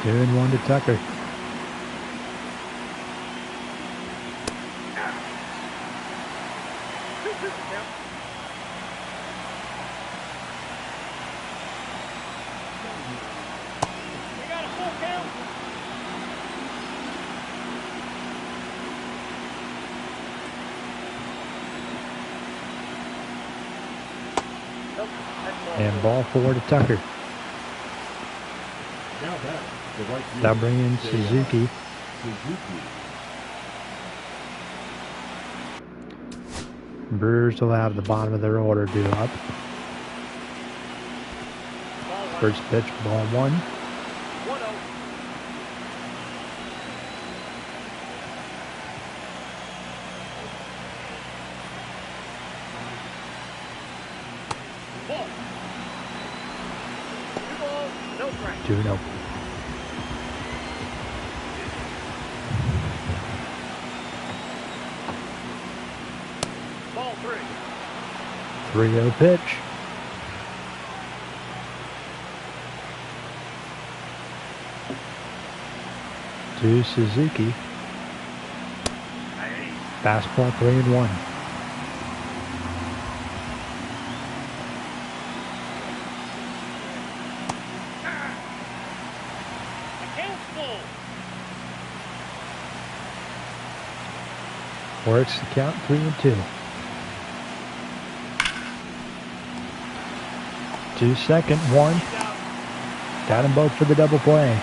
Two and 1 to Tucker. We got a full count. Nope, that's ball And 2. ball 4 to Tucker. Now back, the right fielder, Now bring in Suzuki. Suzuki. Brewers will have the bottom of their order due up. Ball 1. First pitch, ball 1. 1-0. Ball. 2 balls, no strikes. 2-0. Ball 3. 3-0 pitch. To Suzuki. Fastball 3-1. Account full. Works the count 3-2. 2 second, 1. Got them both for the double play.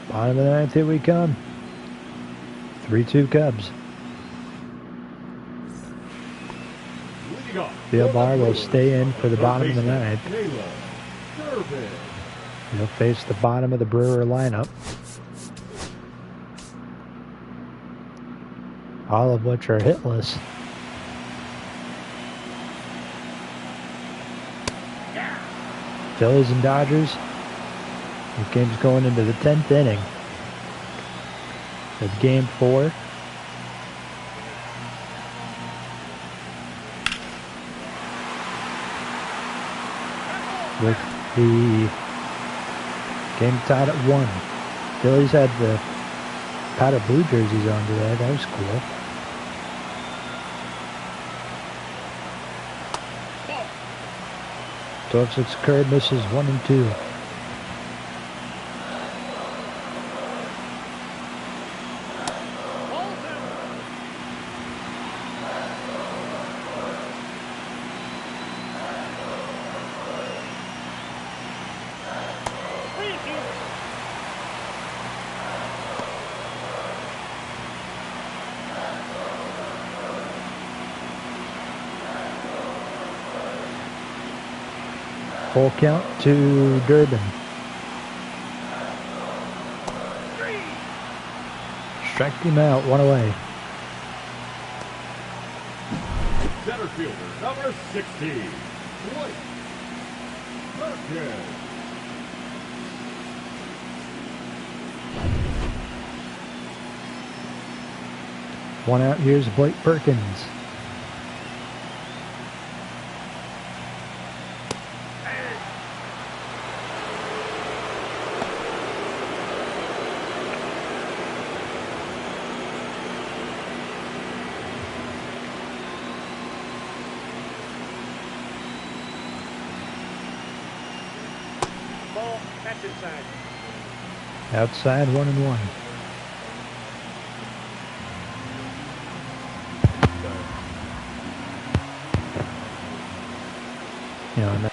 Bottom of the 9th, here we come. 3-2 Cubs. Leading off, Bill for the Barr will Brewers, stay in for the third bottom of the baseman, 9th. Caleb Durbin. He'll face the bottom of the Brewer lineup. All of which are hitless. Phillies and Dodgers. The game's going into the 10th inning of Game 4. With the game tied at 1. Phillies had the powder blue jerseys on today. That was cool. Ball. 12-6 curve misses 1 and 2. Ball 2. Three and 2. Full count to Durbin. Strike him out, 1 away. Center fielder, number 16, Blake Perkins. One out, here's Blake Perkins. Ball, that's inside. Outside, 1-1. Yeah, and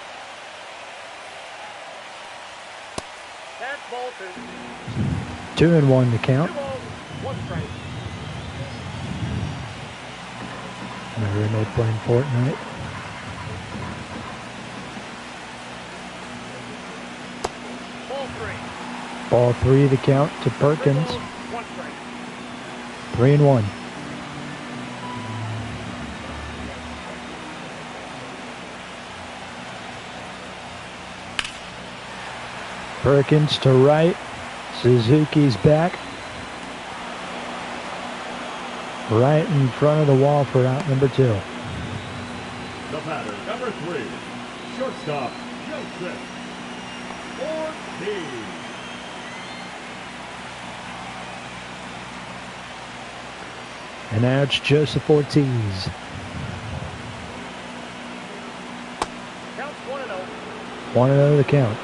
That's ball 2. 2-1 to count. 2 balls, 1 strike. My roommate playing Fortnite. Ball 3. Ball 3 the count to Perkins. 3 balls, 1 strike. 3-1. Perkins to right. Suzuki's back. Right in front of the wall for out number 2. The batter, number 3, shortstop, Joseph Ortiz. And now it's Joseph Ortiz. Counts 1-0. 1-0 the count.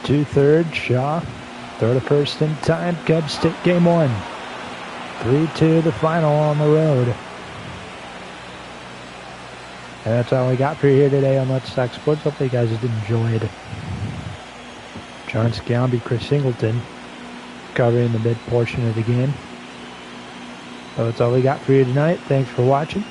Two-thirds, Shaw. Throw to first in time. Cubs take game 1. 3-2 the final on the road. And that's all we got for you here today on Let's Talk Sports. Hopefully you guys did enjoy it. John Scalby, Chris Singleton covering the mid portion of the game. So that's all we got for you tonight. Thanks for watching.